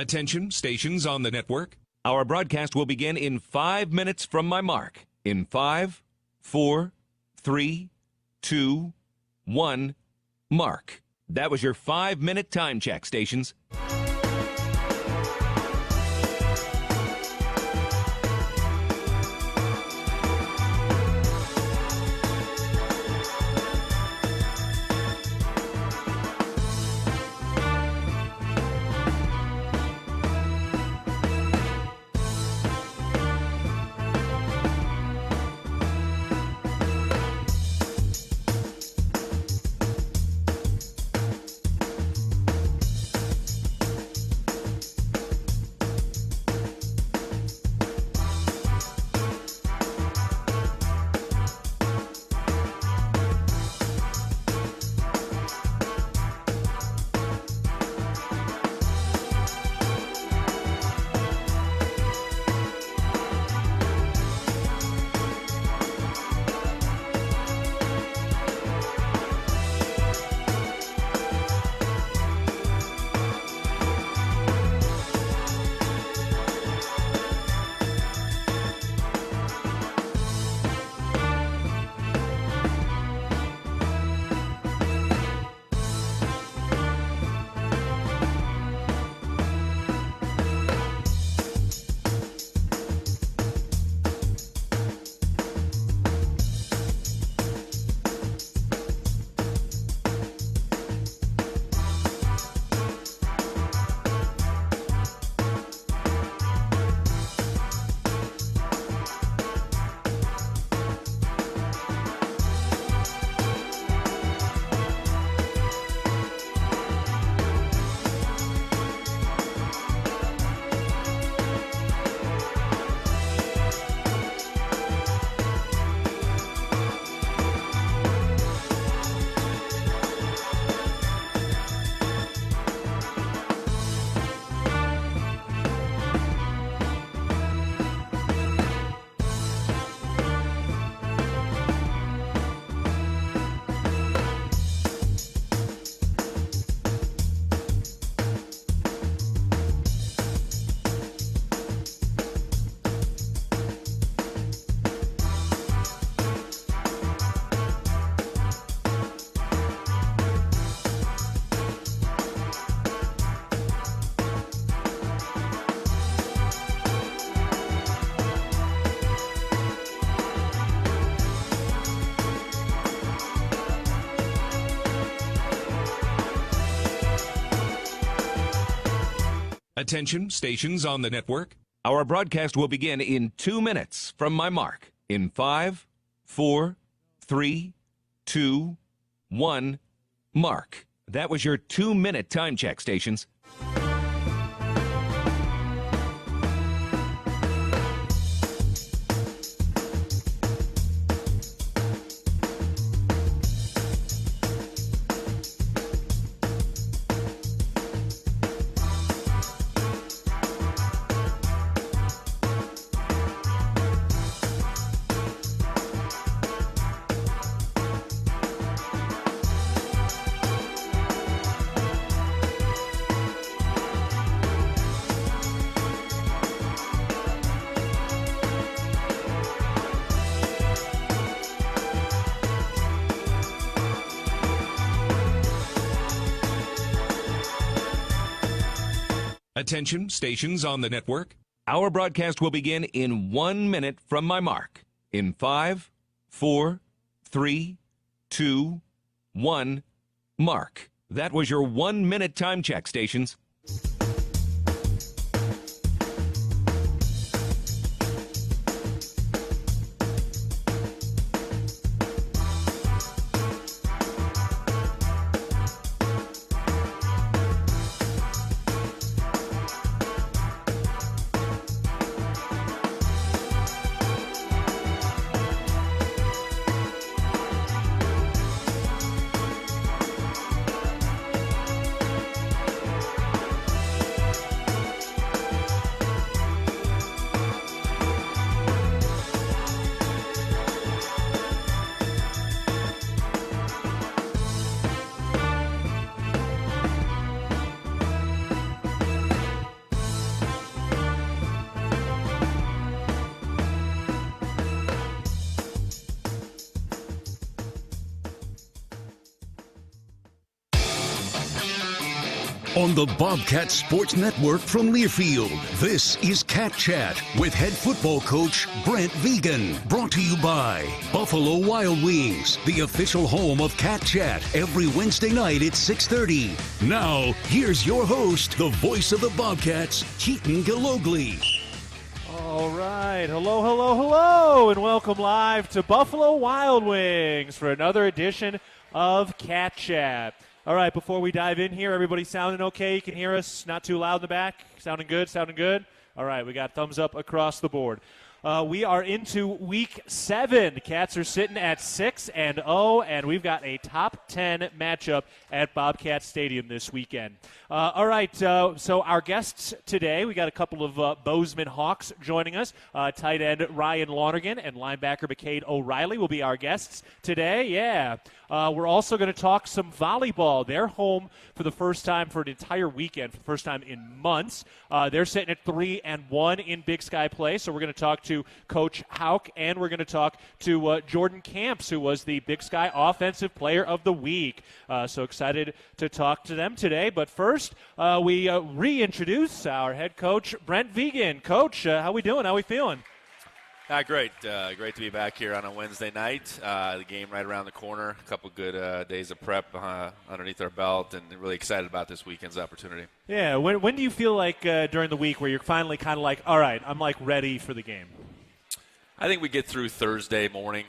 Attention, stations on the network. Our broadcast will begin in 5 minutes from my mark. In 5, 4, 3, 2, 1, mark. That was your 5-minute time check, stations. Attention, stations on the network. Our broadcast will begin in 2 minutes from my mark. In 5, 4, 3, 2, 1, mark. That was your 2-minute time check, stations. Attention, stations on the network. Our broadcast will begin in 1 minute from my mark. In 5, 4, 3, 2, 1, mark. That was your 1-minute time check, stations. On the Bobcat Sports Network from Learfield, this is Cat Chat with head football coach Brent Vigen. Brought to you by Buffalo Wild Wings, the official home of Cat Chat, every Wednesday night at 6:30. Now, here's your host, the voice of the Bobcats, Keaton Gillogly. All right. Hello, and welcome live to Buffalo Wild Wings for another edition of Cat Chat. All right, before we dive in here, everybody sounding okay? You can hear us? Not too loud in the back? Sounding good? All right, we got thumbs up across the board. We are into Week 7. Cats are sitting at 6-0, and we've got a top 10 matchup at Bobcat Stadium this weekend. All right, so our guests today, we got a couple of Bozeman Hawks joining us. Tight end Ryan Lonergan and linebacker McCade O'Reilly will be our guests today. Yeah. We're also going to talk some volleyball. They're home for the first time for an entire weekend, for the first time in months. They're sitting at 3-1 in Big Sky play. So we're going to talk to Coach Houk, and we're going to talk to Jourdain Kamps, who was the Big Sky Offensive Player of the Week. So excited to talk to them today. But first, we reintroduce our head coach, Brent Vigen. Coach, how we doing? How we feeling? Great. Great to be back here on a Wednesday night. The game right around the corner. A couple good days of prep underneath our belt, and really excited about this weekend's opportunity. Yeah. When do you feel like during the week where you're finally kind of like, all right, I'm like ready for the game? I think we get through Thursday morning.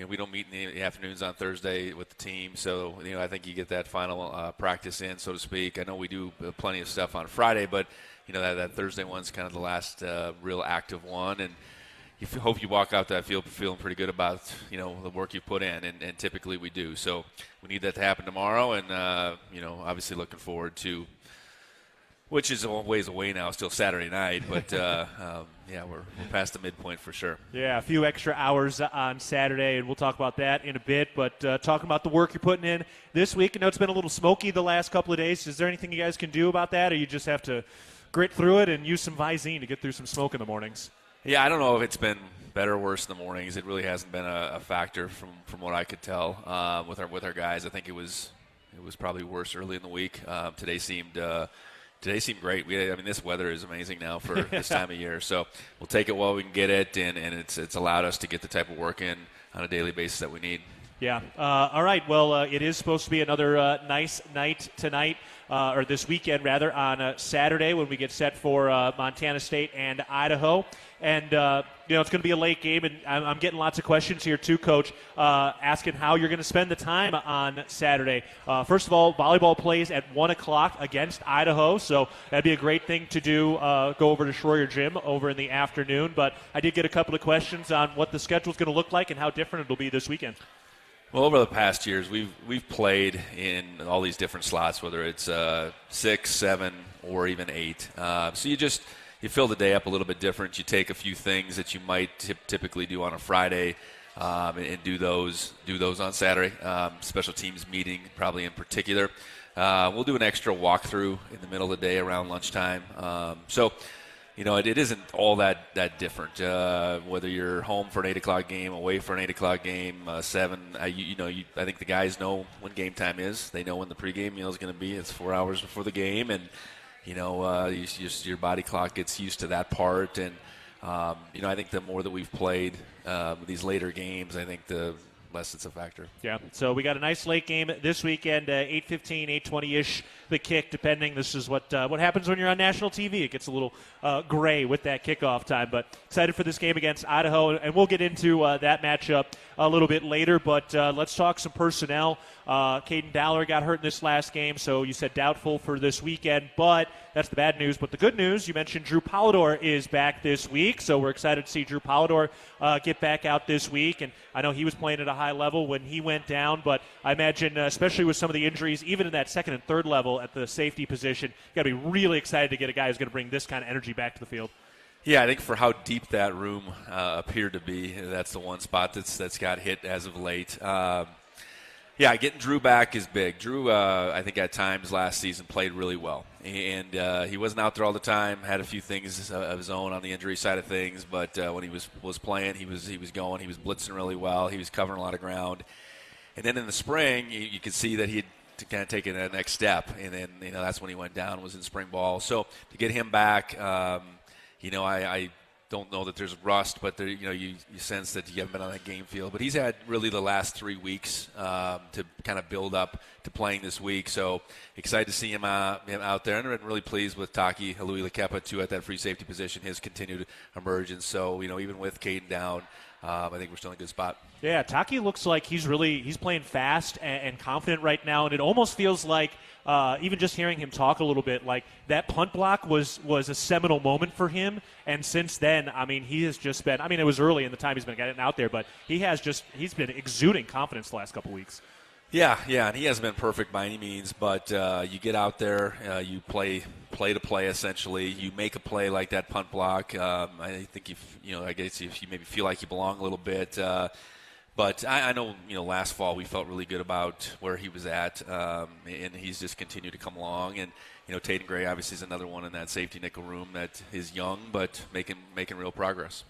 We don't meet in the afternoons on Thursday with the team, so I think you get that final practice in, so to speak. I know we do plenty of stuff on Friday, but that Thursday one's kind of the last real active one, and you hope you walk out that field feeling pretty good about the work you put in, and typically we do. So we need that to happen tomorrow, and obviously looking forward to, which is a ways away now, still Saturday night, but we're past the midpoint for sure. Yeah, a few extra hours on Saturday, and we'll talk about that in a bit. But talking about the work you're putting in this week, I know it's been a little smoky the last couple of days. Is there anything you guys can do about that, or you just have to grit through it and use some Visine to get through some smoke in the mornings? Yeah, I don't know if it's been better or worse in the mornings. It really hasn't been a factor from what I could tell with our guys. I think it was probably worse early in the week. Today seemed great. This weather is amazing now for this time of year. So we'll take it while we can get it, and it's allowed us to get the type of work in on a daily basis that we need. Yeah. All right. Well, it is supposed to be another nice night tonight, or this weekend, rather, on Saturday when we get set for Montana State and Idaho. And, it's going to be a late game, and I'm getting lots of questions here too, Coach, asking how you're going to spend the time on Saturday. First of all, volleyball plays at 1 o'clock against Idaho, so that'd be a great thing to do, go over to Schroyer Gym over in the afternoon. But I did get a couple of questions on what the schedule's going to look like and how different it'll be this weekend. Well, over the past years, we've played in all these different slots, whether it's 6, 7, or even 8. So you fill the day up a little bit different. You take a few things that you might typically do on a Friday and do those on Saturday. Special teams meeting, probably in particular. We'll do an extra walkthrough in the middle of the day around lunchtime. It isn't all that different. Whether you're home for an 8 o'clock game, away for an 8 o'clock game, 7. I think the guys know when game time is. They know when the pregame meal is going to be. It's 4 hours before the game, and your body clock gets used to that part. And I think the more that we've played these later games, I think the less it's a factor. Yeah, so we got a nice late game this weekend, 8:15, 8:20-ish, the kick, depending. This is what happens when you're on national TV. It gets a little gray with that kickoff time, but excited for this game against Idaho, and we'll get into that matchup a little bit later, but let's talk some personnel. Caden Dowler got hurt in this last game, so you said doubtful for this weekend, but that's the bad news. But the good news, you mentioned Drew Polidor is back this week, so we're excited to see Drew Polidor get back out this week. And I know he was playing at a high level when he went down, but I imagine, especially with some of the injuries, even in that second and third level at the safety position, you got to be really excited to get a guy who's going to bring this kind of energy back to the field. Yeah, I think for how deep that room appeared to be, that's the one spot that's got hit as of late. Yeah, getting Drew back is big. Drew, I think at times last season played really well, and he wasn't out there all the time. Had a few things of his own on the injury side of things, but when he was playing, he was going. He was blitzing really well. He was covering a lot of ground, and then in the spring, you could see that he to kind of taking that next step. And then, that's when he went down, was in spring ball. So to get him back, I don't know that there's rust, but there, you sense that you haven't been on that game field. But he's had really the last 3 weeks to kind of build up to playing this week. So excited to see him out there. And I'm really pleased with Taki Halui-Lekepa, too, at that free safety position, his continued emergence. So, even with Caden down, I think we're still in a good spot. Yeah, Taki looks like he's playing fast and confident right now, and it almost feels like even just hearing him talk a little bit, like that punt block was a seminal moment for him. And since then, he has just been. It was early in the time he's been getting out there, but he's been exuding confidence the last couple weeks. Yeah, and he hasn't been perfect by any means, but you get out there, you play to play essentially. You make a play like that punt block. I think if you maybe feel like you belong a little bit. But I know, last fall we felt really good about where he was at, and he's just continued to come along. And Taden Gray obviously is another one in that safety nickel room that is young but making real progress.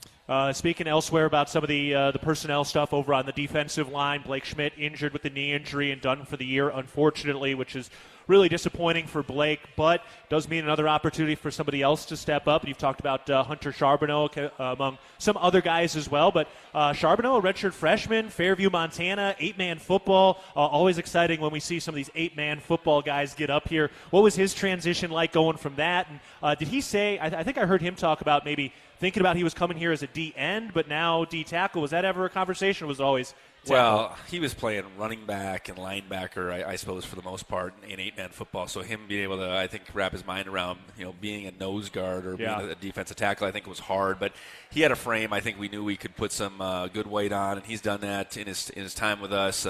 Speaking elsewhere about some of the personnel stuff over on the defensive line, Blake Schmidt injured with the knee injury and done for the year, unfortunately, which is really disappointing for Blake, but does mean another opportunity for somebody else to step up. And you've talked about Hunter Charbonneau among some other guys as well, but Charbonneau, a redshirt freshman, Fairview, Montana, 8-man football. Always exciting when we see some of these 8-man football guys get up here. What was his transition like going from that? And did he say, I think I heard him talk about maybe thinking about he was coming here as a D-end, but now D-tackle. Was that ever a conversation, or was it always tackle? Well, he was playing running back and linebacker, I suppose, for the most part in 8-man football. So him being able to, I think, wrap his mind around, being a nose guard or being a defensive tackle, I think it was hard. But he had a frame I think we knew we could put some good weight on, and he's done that in his time with us.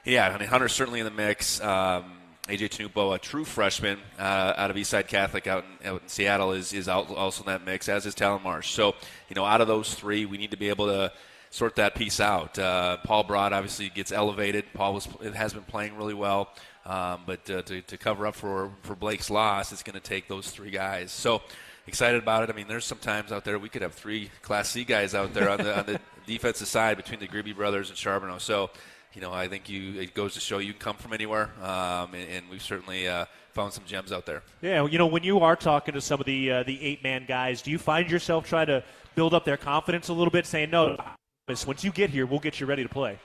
Hunter's certainly in the mix. A.J. Tanupo, a true freshman out of Eastside Catholic out in Seattle, is also in that mix, as is Talon Marsh. So, out of those three, we need to be able to sort that piece out. Paul Broad obviously gets elevated. Paul has been playing really well, but to cover up for Blake's loss, it's going to take those three guys. So excited about it. There's some times out there we could have three Class C guys out there on the defensive side between the Gribby brothers and Charbonneau. So, I think it goes to show you can come from anywhere, and we've certainly found some gems out there. Yeah, when you are talking to some of the 8-man guys, do you find yourself trying to build up their confidence a little bit, saying, no, once you get here, we'll get you ready to play?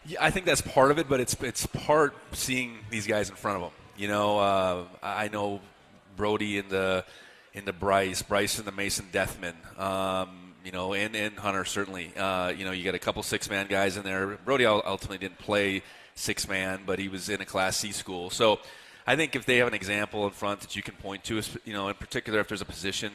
Yeah, I think that's part of it, but it's part seeing these guys in front of them. I know Brody in the Bryce in the Mason Deathman. And Hunter certainly. You got a couple 6-man guys in there. Brody ultimately didn't play 6-man, but he was in a Class C school. So I think if they have an example in front that you can point to, in particular if there's a position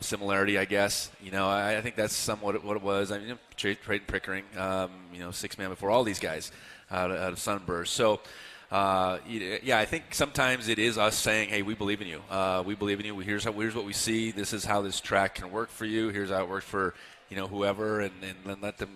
similarity, I guess. I think that's somewhat what it was. Trayton Pickering, 6-man before all these guys out of Sunburst. So. I think sometimes it is us saying, hey, we believe in you. We believe in you. Here's what we see. This is how this track can work for you. Here's how it worked for, whoever, and then let them,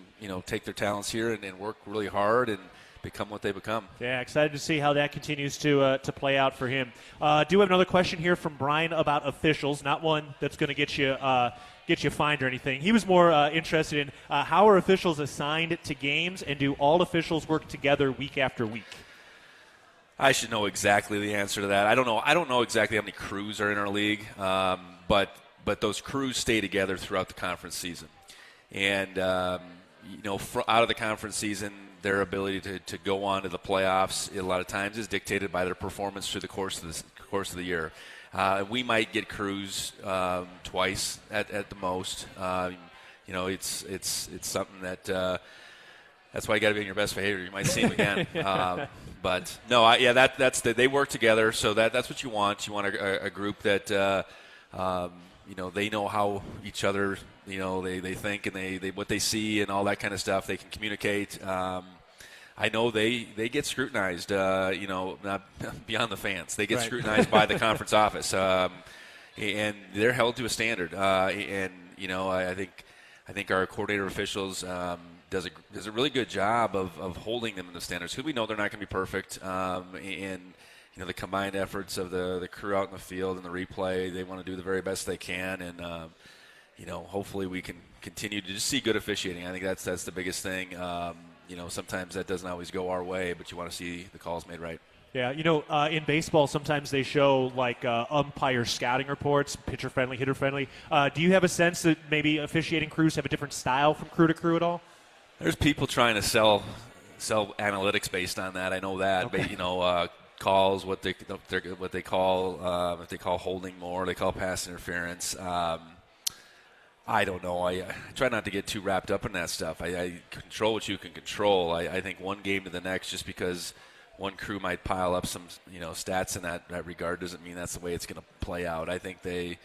take their talents here and work really hard and become what they become. Yeah, excited to see how that continues to play out for him. Do have another question here from Brian about officials, not one that's going to get you fined or anything. He was more interested in how are officials assigned to games, and do all officials work together week after week? I should know exactly the answer to that. I don't know exactly how many crews are in our league, but those crews stay together throughout the conference season. And out of the conference season, their ability to go on to the playoffs a lot of times is dictated by their performance through the course of the year. We might get crews twice at the most. It's something that. That's why you got to be on your best behavior. You might see them again. But no, they work together. So that's what you want. You want a group that they know how each other they think and they what they see and all that kind of stuff. They can communicate. I know they get scrutinized. Not beyond the fans. They get scrutinized by the conference office, and they're held to a standard. I think our coordinator officials. Does a really good job of holding them in the standards, because we know they're not going to be perfect. And the combined efforts of the crew out in the field and the replay, they want to do the very best they can. And hopefully we can continue to just see good officiating. I think that's the biggest thing. sometimes that doesn't always go our way, but you want to see the calls made right. Yeah, in baseball, sometimes they show umpire scouting reports, pitcher friendly, hitter friendly. Do you have a sense that maybe officiating crews have a different style from crew to crew at all? There's people trying to sell analytics based on that. I know that, okay. But calls, what they call if they call holding more, they call pass interference. I don't know. I try not to get too wrapped up in that stuff. I control what you can control. I think one game to the next, just because one crew might pile up some stats in that regard, doesn't mean that's the way it's going to play out. I think they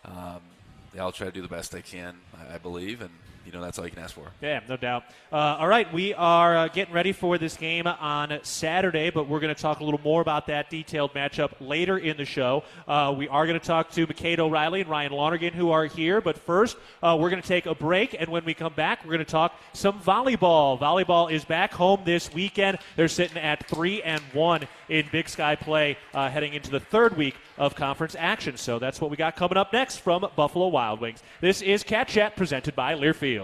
all try to do the best they can, I believe, and that's all you can ask for. Yeah, no doubt. All right, we are getting ready for this game on Saturday, but we're going to talk a little more about that detailed matchup later in the show. We are going to talk to McCade O'Reilly and Ryan Lonergan, who are here, but first we're going to take a break, and when we come back, we're going to talk some volleyball. Volleyball is back home this weekend. They're sitting at 3-1 in Big Sky play heading into the third week of conference action. So that's what we got coming up next from Buffalo Wild Wings. This is Cat Chat presented by Learfield.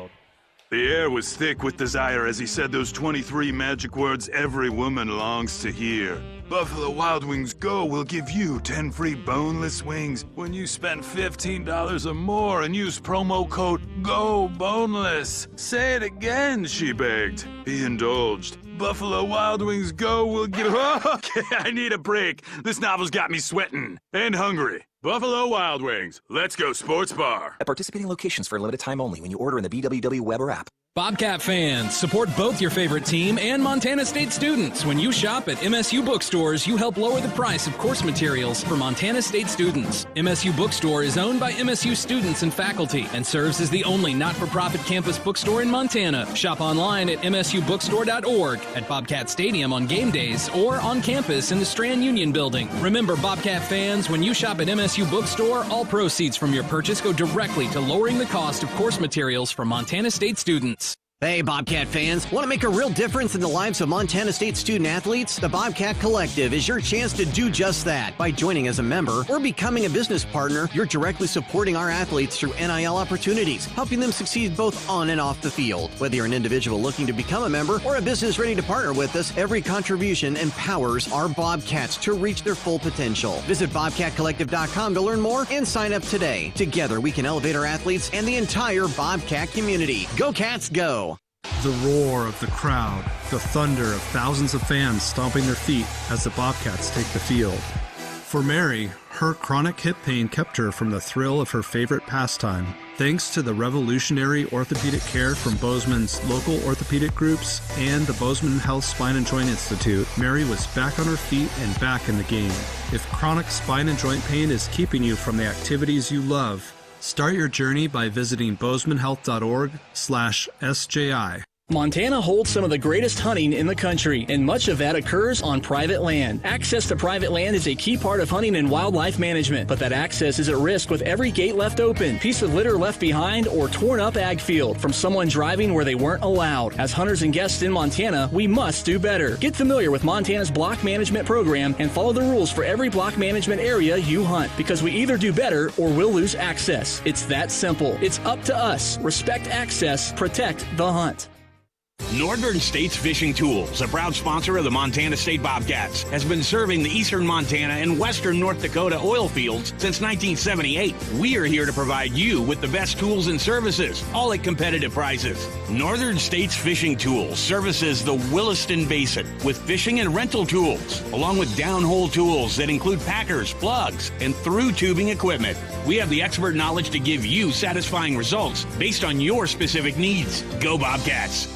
The air was thick with desire as he said those 23 magic words every woman longs to hear. Buffalo Wild Wings Go will give you 10 free boneless wings when you spend $15 or more and use promo code GOBONELESS. Say it again, she begged. He indulged. Buffalo Wild Wings Go will give... Okay, I need a break. This novel's got me sweating and hungry. Buffalo Wild Wings. Let's go sports bar. At participating locations for a limited time only when you order in the BWW web or app. Bobcat fans, support both your favorite team and Montana State students. When you shop at MSU bookstores, you help lower the price of course materials for Montana State students. MSU Bookstore is owned by MSU students and faculty and serves as the only not-for-profit campus bookstore in Montana. Shop online at msubookstore.org, at Bobcat Stadium on game days, or on campus in the Strand Union Building. Remember, Bobcat fans, when you shop at MSU Bookstore, all proceeds from your purchase go directly to lowering the cost of course materials for Montana State students. Hey, Bobcat fans. Want to make a real difference in the lives of Montana State student-athletes? The Bobcat Collective is your chance to do just that. By joining as a member or becoming a business partner, you're directly supporting our athletes through NIL opportunities, helping them succeed both on and off the field. Whether you're an individual looking to become a member or a business ready to partner with us, every contribution empowers our Bobcats to reach their full potential. Visit BobcatCollective.com to learn more and sign up today. Together, we can elevate our athletes and the entire Bobcat community. Go Cats, go! The roar of the crowd, the thunder of thousands of fans stomping their feet as the Bobcats take the field. For Mary, her chronic hip pain kept her from the thrill of her favorite pastime. Thanks to the revolutionary orthopedic care from Bozeman's local orthopedic groups and the Bozeman Health Spine and Joint Institute, Mary was back on her feet and back in the game. If chronic spine and joint pain is keeping you from the activities you love, start your journey by visiting bozemanhealth.org/SJI. Montana holds some of the greatest hunting in the country, and much of that occurs on private land. Access to private land is a key part of hunting and wildlife management, but that access is at risk with every gate left open, piece of litter left behind, or torn up ag field from someone driving where they weren't allowed. As hunters and guests in Montana, we must do better. Get familiar with Montana's block management program and follow the rules for every block management area you hunt, because we either do better or we'll lose access. It's that simple. It's up to us. Respect access, protect the hunt. Northern States Fishing Tools, a proud sponsor of the Montana State Bobcats, has been serving the eastern Montana and western North Dakota oil fields since 1978. We are here to provide you with the best tools and services, all at competitive prices. Northern States Fishing Tools services the Williston Basin with fishing and rental tools, along with downhole tools that include packers, plugs, and through tubing equipment. We have the expert knowledge to give you satisfying results based on your specific needs. Go Bobcats!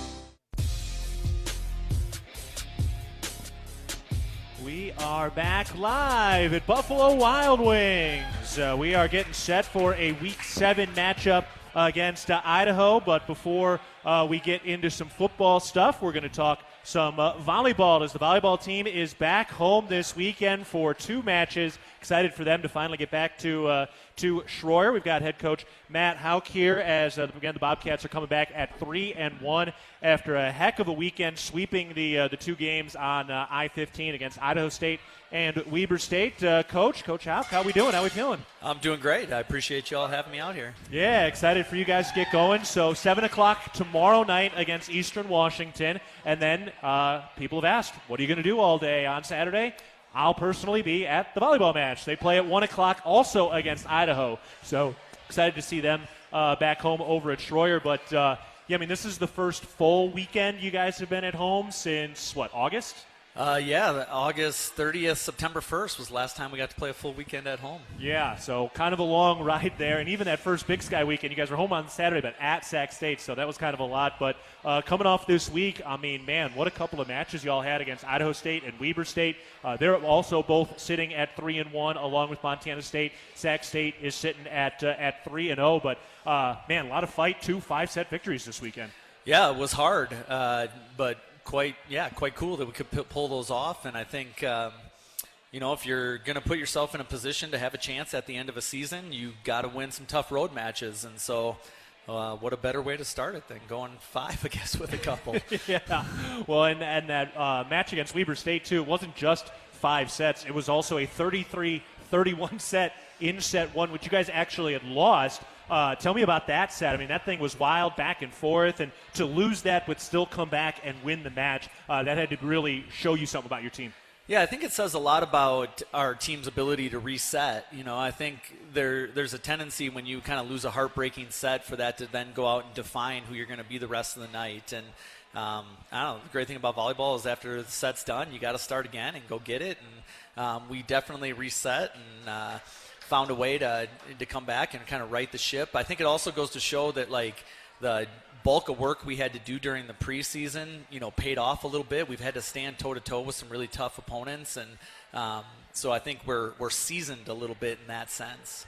We are back live at Buffalo Wild Wings. We are getting set for a Week 7 matchup against Idaho, but before we get into some football stuff, we're going to talk some volleyball, as the volleyball team is back home this weekend for 2 matches excited for them to finally get back to Schroyer. We've got head coach Matt Houk here as, again, the Bobcats are coming back at 3-1 after a heck of a weekend, sweeping the 2 games on I-15 against Idaho State and Weber State. Coach Houk, how we doing? How we feeling? I'm doing great. I appreciate you all having me out here. Yeah, excited for you guys to get going. So 7 o'clock tomorrow night against Eastern Washington. And then people have asked, what are you going to do all day on Saturday? I'll personally be at the volleyball match. They play at 1 o'clock also against Idaho. So excited to see them back home over at Schroyer. But, yeah, I mean, this is the first full weekend you guys have been at home since, August? Yeah, August 30th, September 1st was the last time we got to play a full weekend at home. Yeah, so kind of a long ride there. And even that first Big Sky weekend, you guys were home on Saturday, but at Sac State, so that was kind of a lot. But coming off this week, I mean, man, what a couple of matches you all had against Idaho State and Weber State. They're also both sitting at 3-1 along with Montana State. Sac State is sitting at 3-0. But, man, a lot of fight, 2 5-set victories this weekend. Yeah, it was hard, but quite cool that we could pull those off. And I think, if you're going to put yourself in a position to have a chance at the end of a season, you got to win some tough road matches. And so what a better way to start it than going 5, I guess, with a couple. Yeah. Well, and that match against Weber State, too, it wasn't just 5 sets. It was also a 33-31 set in set 1, which you guys actually had lost. Tell me about that set. I mean, that thing was wild, back and forth, and to lose that but still come back and win the match, that had to really show you something about your team. Yeah, I think it says a lot about our team's ability to reset. I think there's a tendency when you kind of lose a heartbreaking set for that to then go out and define who you're going to be the rest of the night. And I don't know, the great thing about volleyball is after the set's done, you got to start again and go get it. And we definitely reset and found a way to come back and kind of right the ship. I think it also goes to show that, like, the bulk of work we had to do during the preseason, paid off a little bit. We've had to stand toe-to-toe with some really tough opponents, and so I think we're seasoned a little bit in that sense.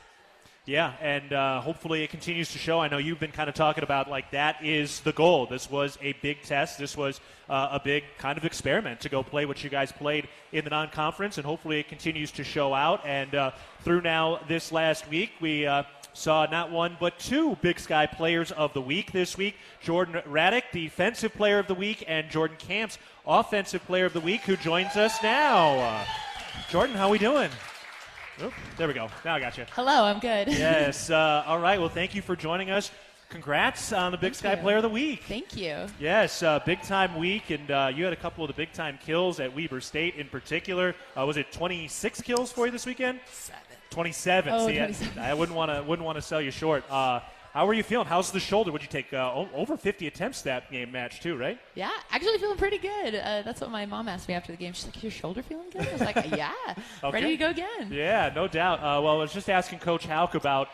Yeah, and hopefully it continues to show. I know you've been kind of talking about, like, that is the goal. This was a big test. This was a big kind of experiment to go play what you guys played in the non-conference, and hopefully it continues to show out. And through now this last week, we saw not one but 2 Big Sky Players of the Week this week. Jourdain Raddick, Defensive Player of the Week, and Jordan Kamps, Offensive Player of the Week, who joins us now. Jordan, how we doing? Oop, there we go. Now I got you. Hello, I'm good. Yes. All right. Well, thank you for joining us. Congrats on the Big Sky Player of the Week. Thank you. Yes, big-time week, and you had a couple of the big-time kills at Weber State in particular. Was it 26 kills for you this weekend? 27. Oh, See, 27. I wouldn't want to sell you short. How were you feeling? How's the shoulder? Would you take over 50 attempts that game match too, right? Yeah, actually feeling pretty good. That's what my mom asked me after the game. She's like, "Is your shoulder feeling good?" I was like, "Yeah, Okay. ready to go again." Yeah, no doubt. Well, I was just asking Coach Houk about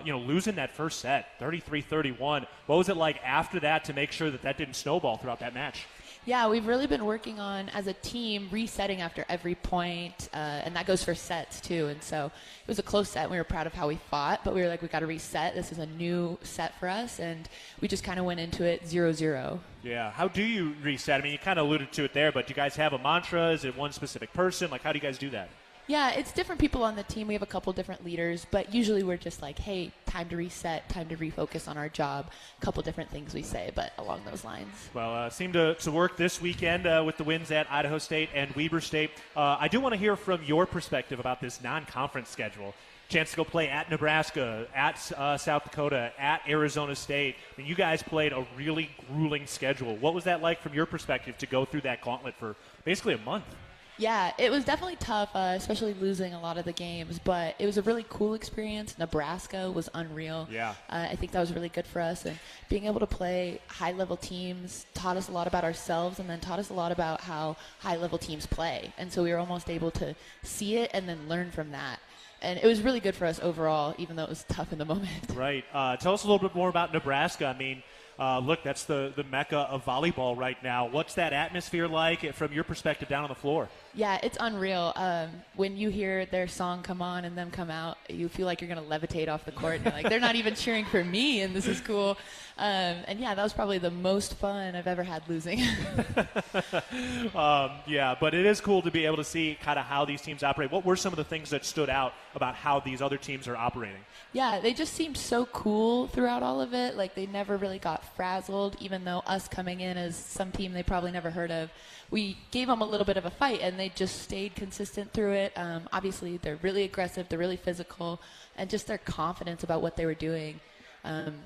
losing that first set, 33-31. What was it like after that to make sure that didn't snowball throughout that match? Yeah, we've really been working on, as a team, resetting after every point, and that goes for sets, too. And so it was a close set, and we were proud of how we fought, but we were like, we got to reset. This is a new set for us, and we just kind of went into it 0-0. Yeah. How do you reset? I mean, you kind of alluded to it there, but do you guys have a mantra? Is it one specific person? Like, how do you guys do that? Yeah, it's different people on the team. We have a couple different leaders, but usually we're just like, hey, time to reset, time to refocus on our job. A couple different things we say, but along those lines. Well, seemed to work this weekend with the wins at Idaho State and Weber State. I do want to hear from your perspective about this non-conference schedule. Chance to go play at Nebraska, at South Dakota, at Arizona State. I mean, you guys played a really grueling schedule. What was that like from your perspective to go through that gauntlet for basically a month? Yeah, it was definitely tough, especially losing a lot of the games, but it was a really cool experience. Nebraska was unreal. Yeah. I think that was really good for us, and being able to play high-level teams taught us a lot about ourselves and then taught us a lot about how high-level teams play. And so we were almost able to see it and then learn from that. And it was really good for us overall, even though it was tough in the moment. Right. Tell us a little bit more about Nebraska. I mean, look, that's the mecca of volleyball right now. What's that atmosphere like from your perspective down on the floor? Yeah, it's unreal. When you hear their song come on and them come out, you feel like you're going to levitate off the court. And you're like, they're not even cheering for me, and this is cool. And yeah, that was probably the most fun I've ever had losing. Yeah, but it is cool to be able to see kind of how these teams operate. What were some of the things that stood out about how these other teams are operating? Yeah, they just seemed so cool throughout all of it. Like, they never really got frazzled, even though us coming in as some team they probably never heard of, we gave them a little bit of a fight, and they just stayed consistent through it. Obviously, they're really aggressive, they're really physical, and just their confidence about what they were doing.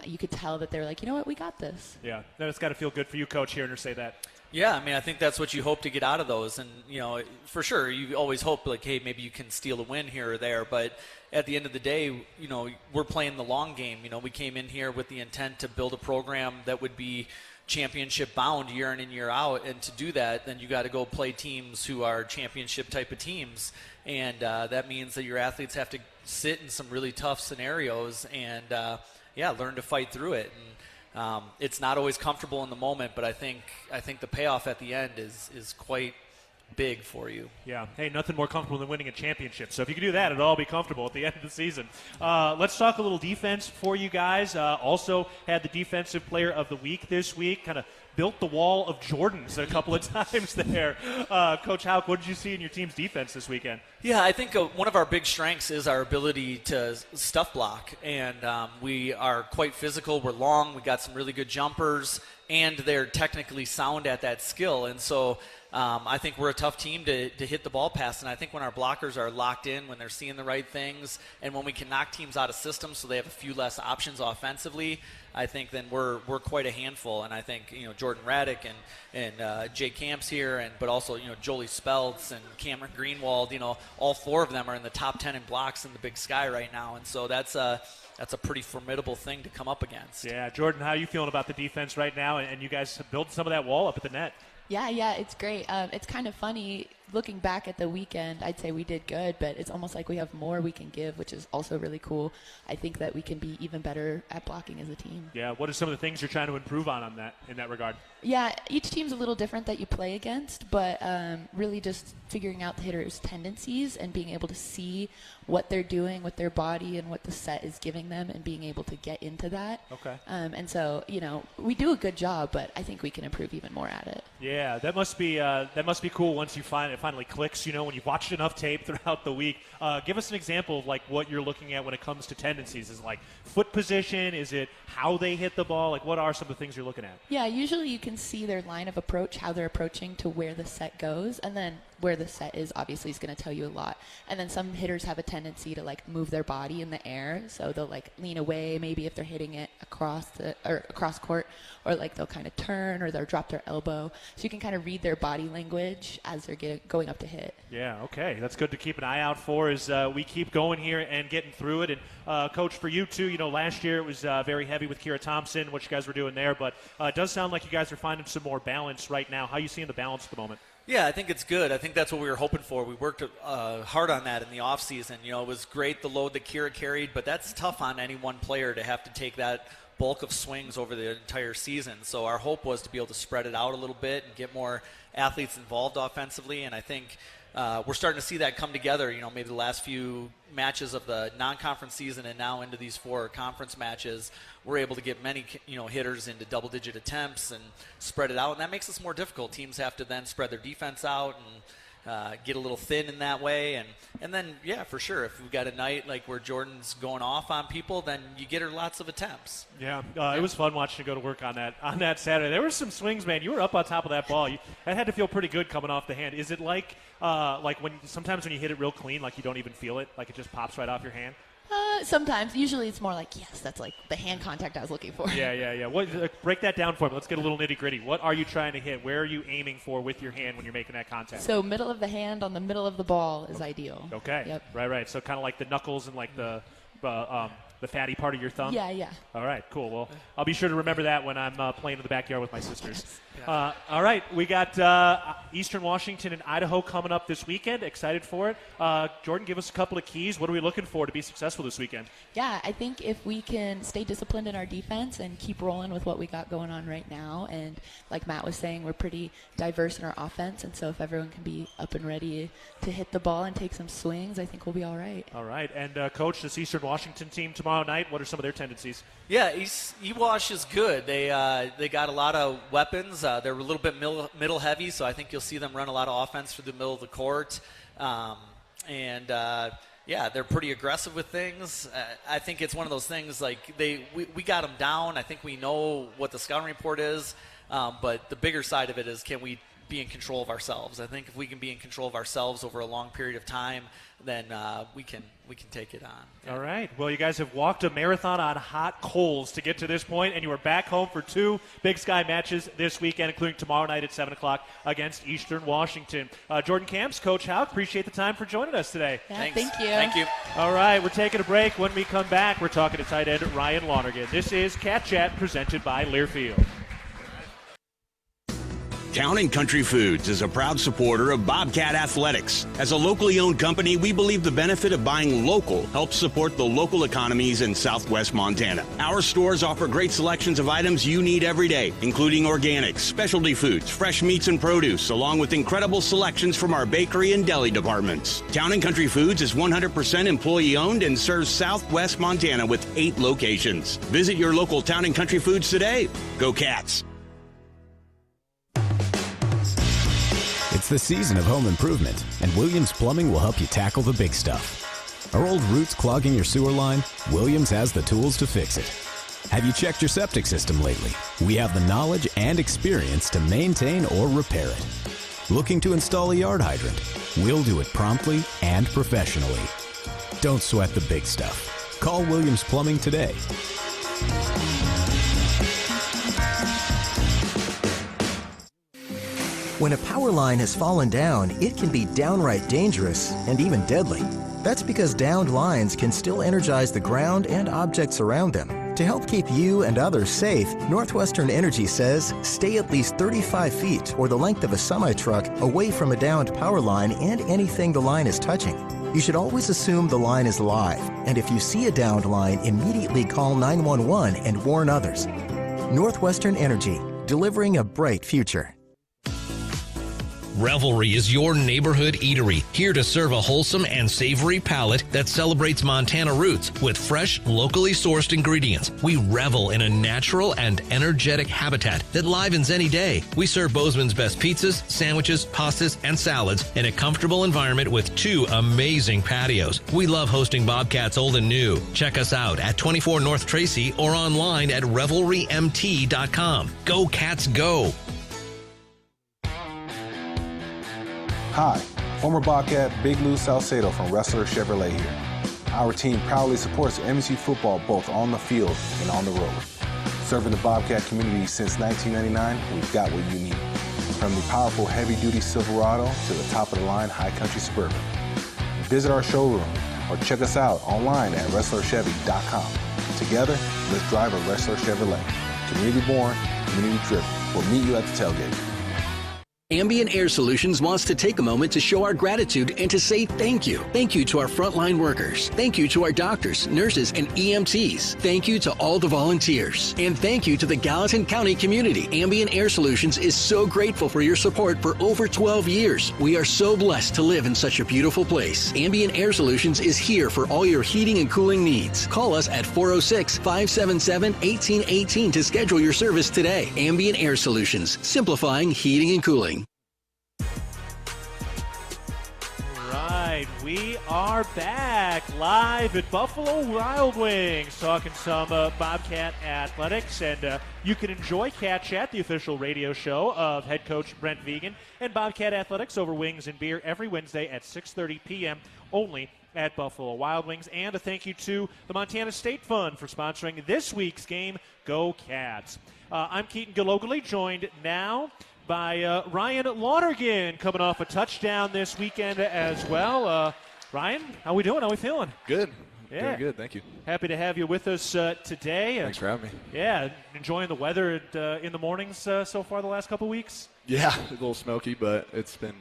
You could tell that they were like, you know what, we got this. Yeah, that's got to feel good for you, Coach, hearing her say that. Yeah, I mean, I think that's what you hope to get out of those. And, you know, for sure, you always hope, like, hey, maybe you can steal a win here or there. But at the end of the day, you know, we're playing the long game. You know, we came in here with the intent to build a program that would be championship bound year in and year out. And to do that, then you got to go play teams who are championship type of teams. And that means that your athletes have to sit in some really tough scenarios and, learn to fight through it. And, it's not always comfortable in the moment, but I think the payoff at the end is quite big for you. Yeah. Hey, nothing more comfortable than winning a championship. So if you can do that, it'll all be comfortable at the end of the season. Let's talk a little defense for you guys. Also had the Defensive Player of the Week this week. Kind of built the wall of Jordans a couple of times there. Coach Houk, what did you see in your team's defense this weekend? Yeah, I think one of our big strengths is our ability to stuff block, and we are quite physical. We're long. We got some really good jumpers, and they're technically sound at that skill. And so I think we're a tough team to hit the ball past, and I think when our blockers are locked in, when they're seeing the right things, and when we can knock teams out of systems so they have a few less options offensively, I think then we're quite a handful. And I think, you know, Jordan Raddick and Jay Kamps here, but also, you know, Jolie Speltz and Cameron Greenwald, you know, all four of them are in the top 10 in blocks in the Big Sky right now. And so that's a pretty formidable thing to come up against. Yeah, Jordan, how are you feeling about the defense right now? And you guys have built some of that wall up at the net. Yeah, it's great. It's kind of funny. Looking back at the weekend, I'd say we did good, but it's almost like we have more we can give, which is also really cool. I think that we can be even better at blocking as a team. Yeah, what are some of the things you're trying to improve on that in that regard? Yeah, each team's a little different that you play against, but really just figuring out the hitter's tendencies and being able to see what they're doing with their body and what the set is giving them and being able to get into that. Okay. And so, you know, we do a good job, but I think we can improve even more at it. Yeah, that must be cool once you it finally clicks, you know, when you've watched enough tape throughout the week. Give us an example of, like, what you're looking at when it comes to tendencies. Is it, like, foot position? Is it how they hit the ball? Like, what are some of the things you're looking at? Yeah, usually you can see their line of approach, how they're approaching to where the set goes, and then where the set is obviously is going to tell you a lot. And then some hitters have a tendency to, like, move their body in the air, so they'll, like, lean away maybe if they're hitting it across court, or, like, they'll kind of turn or they'll drop their elbow. So you can kind of read their body language as they're going up to hit. Yeah, okay. That's good to keep an eye out for as we keep going here and getting through it. And, Coach, for you, too, you know, last year it was very heavy with Kira Thompson, what you guys were doing there, but it does sound like you guys are finding some more balance right now. How are you seeing the balance at the moment? Yeah, I think it's good. I think that's what we were hoping for. We worked hard on that in the offseason. You know, it was great the load that Kira carried, but that's tough on any one player to have to take that bulk of swings over the entire season. So our hope was to be able to spread it out a little bit and get more athletes involved offensively, and I think we're starting to see that come together. You know, maybe the last few matches of the non-conference season and now into these 4 conference matches, we're able to get many, you know, hitters into double-digit attempts and spread it out, and that makes us more difficult. Teams have to then spread their defense out and get a little thin in that way, and then, yeah, for sure, if we've got a night like where Jordan's going off on people, then you get her lots of attempts. Yeah, it was fun watching you go to work on that Saturday. There were some swings, man. You were up on top of that ball. That had to feel pretty good coming off the hand. Is it like when sometimes when you hit it real clean, like you don't even feel it, like it just pops right off your hand? Sometimes. Usually it's more like, yes, that's like the hand contact I was looking for. Yeah. Break that down for me. Let's get a little nitty-gritty. What are you trying to hit? Where are you aiming for with your hand when you're making that contact? So middle of the hand on the middle of the ball is ideal. Okay. Yep. Right. So kind of like the knuckles and like the the fatty part of your thumb? Yeah. All right, cool. Well, I'll be sure to remember that when I'm playing in the backyard with my sisters. All right, we got Eastern Washington and Idaho coming up this weekend. Excited for it. Jourdain, give us a couple of keys. What are we looking for to be successful this weekend? Yeah, I think if we can stay disciplined in our defense and keep rolling with what we got going on right now, and like Matt was saying, we're pretty diverse in our offense, and so if everyone can be up and ready to hit the ball and take some swings, I think we'll be all right. All right, and Coach, this Eastern Washington team tomorrow night, what are some of their tendencies? Yeah, EWash is good. They got a lot of weapons. They're a little bit middle heavy, so I think you'll see them run a lot of offense through the middle of the court. Yeah, they're pretty aggressive with things. I think it's one of those things like we got them down. I think we know what the scouting report is, but the bigger side of it is, can we be in control of ourselves? I think if we can be in control of ourselves over a long period of time, then we can take it on. All right. Well, you guys have walked a marathon on hot coals to get to this point, and you are back home for 2 Big Sky matches this weekend, including tomorrow night at 7 o'clock against Eastern Washington. Jourdain Kamps, Coach Houk, appreciate the time for joining us today. Yeah, Thanks. thank you. Thank you. All right, we're taking a break. When we come back, we're talking to tight end Ryan Lonergan. This is Cat Chat presented by Learfield. Town & Country Foods is a proud supporter of Bobcat Athletics. As a locally owned company, we believe the benefit of buying local helps support the local economies in southwest Montana. Our stores offer great selections of items you need every day, including organics, specialty foods, fresh meats and produce, along with incredible selections from our bakery and deli departments. Town & Country Foods is 100% employee-owned and serves southwest Montana with 8 locations. Visit your local Town & Country Foods today. Go Cats! It's the season of home improvement, and Williams Plumbing will help you tackle the big stuff. Are old roots clogging your sewer line? Williams has the tools to fix it. Have you checked your septic system lately? We have the knowledge and experience to maintain or repair it. Looking to install a yard hydrant? We'll do it promptly and professionally. Don't sweat the big stuff. Call Williams Plumbing today. When a power line has fallen down, it can be downright dangerous and even deadly. That's because downed lines can still energize the ground and objects around them. To help keep you and others safe, Northwestern Energy says stay at least 35 feet or the length of a semi-truck away from a downed power line and anything the line is touching. You should always assume the line is live, and if you see a downed line, immediately call 911 and warn others. Northwestern Energy, delivering a bright future. Revelry is your neighborhood eatery, here to serve a wholesome and savory palate that celebrates Montana roots with fresh, locally sourced ingredients. We revel in a natural and energetic habitat that livens any day. We serve Bozeman's best pizzas, sandwiches, pastas, and salads in a comfortable environment with 2 amazing patios. We love hosting Bobcats old and new. Check us out at 24 North Tracy or online at revelrymt.com. Go Cats, go! Hi, former Bobcat Big Lou Salcedo from Wrestler Chevrolet here. Our team proudly supports MSU football both on the field and on the road. Serving the Bobcat community since 1999, we've got what you need. From the powerful heavy-duty Silverado to the top-of-the-line high country Suburban. Visit our showroom or check us out online at WrestlerChevy.com. Together, let's drive a Wrestler Chevrolet. Community born, community driven. We'll meet you at the tailgate. Ambient Air Solutions wants to take a moment to show our gratitude and to say thank you. Thank you to our frontline workers. Thank you to our doctors, nurses, and EMTs. Thank you to all the volunteers. And thank you to the Gallatin County community. Ambient Air Solutions is so grateful for your support for over 12 years. We are so blessed to live in such a beautiful place. Ambient Air Solutions is here for all your heating and cooling needs. Call us at 406-577-1818 to schedule your service today. Ambient Air Solutions, simplifying heating and cooling. We are back live at Buffalo Wild Wings talking some Bobcat athletics, and you can enjoy Cat Chat, the official radio show of head coach Brent Vigen and Bobcat athletics over wings and beer every Wednesday at 6:30 p.m. only at Buffalo Wild Wings. And a thank you to the Montana State Fund for sponsoring this week's game. Go Cats. I'm Keaton Gillogly, joined now by Ryan Lonergan, coming off a touchdown this weekend as well. Ryan, how we doing? How we feeling? Good. Yeah. Doing good, thank you. Happy to have you with us today. Thanks for having me. Yeah, enjoying the weather in the mornings so far the last couple weeks? Yeah, a little smoky, but it's been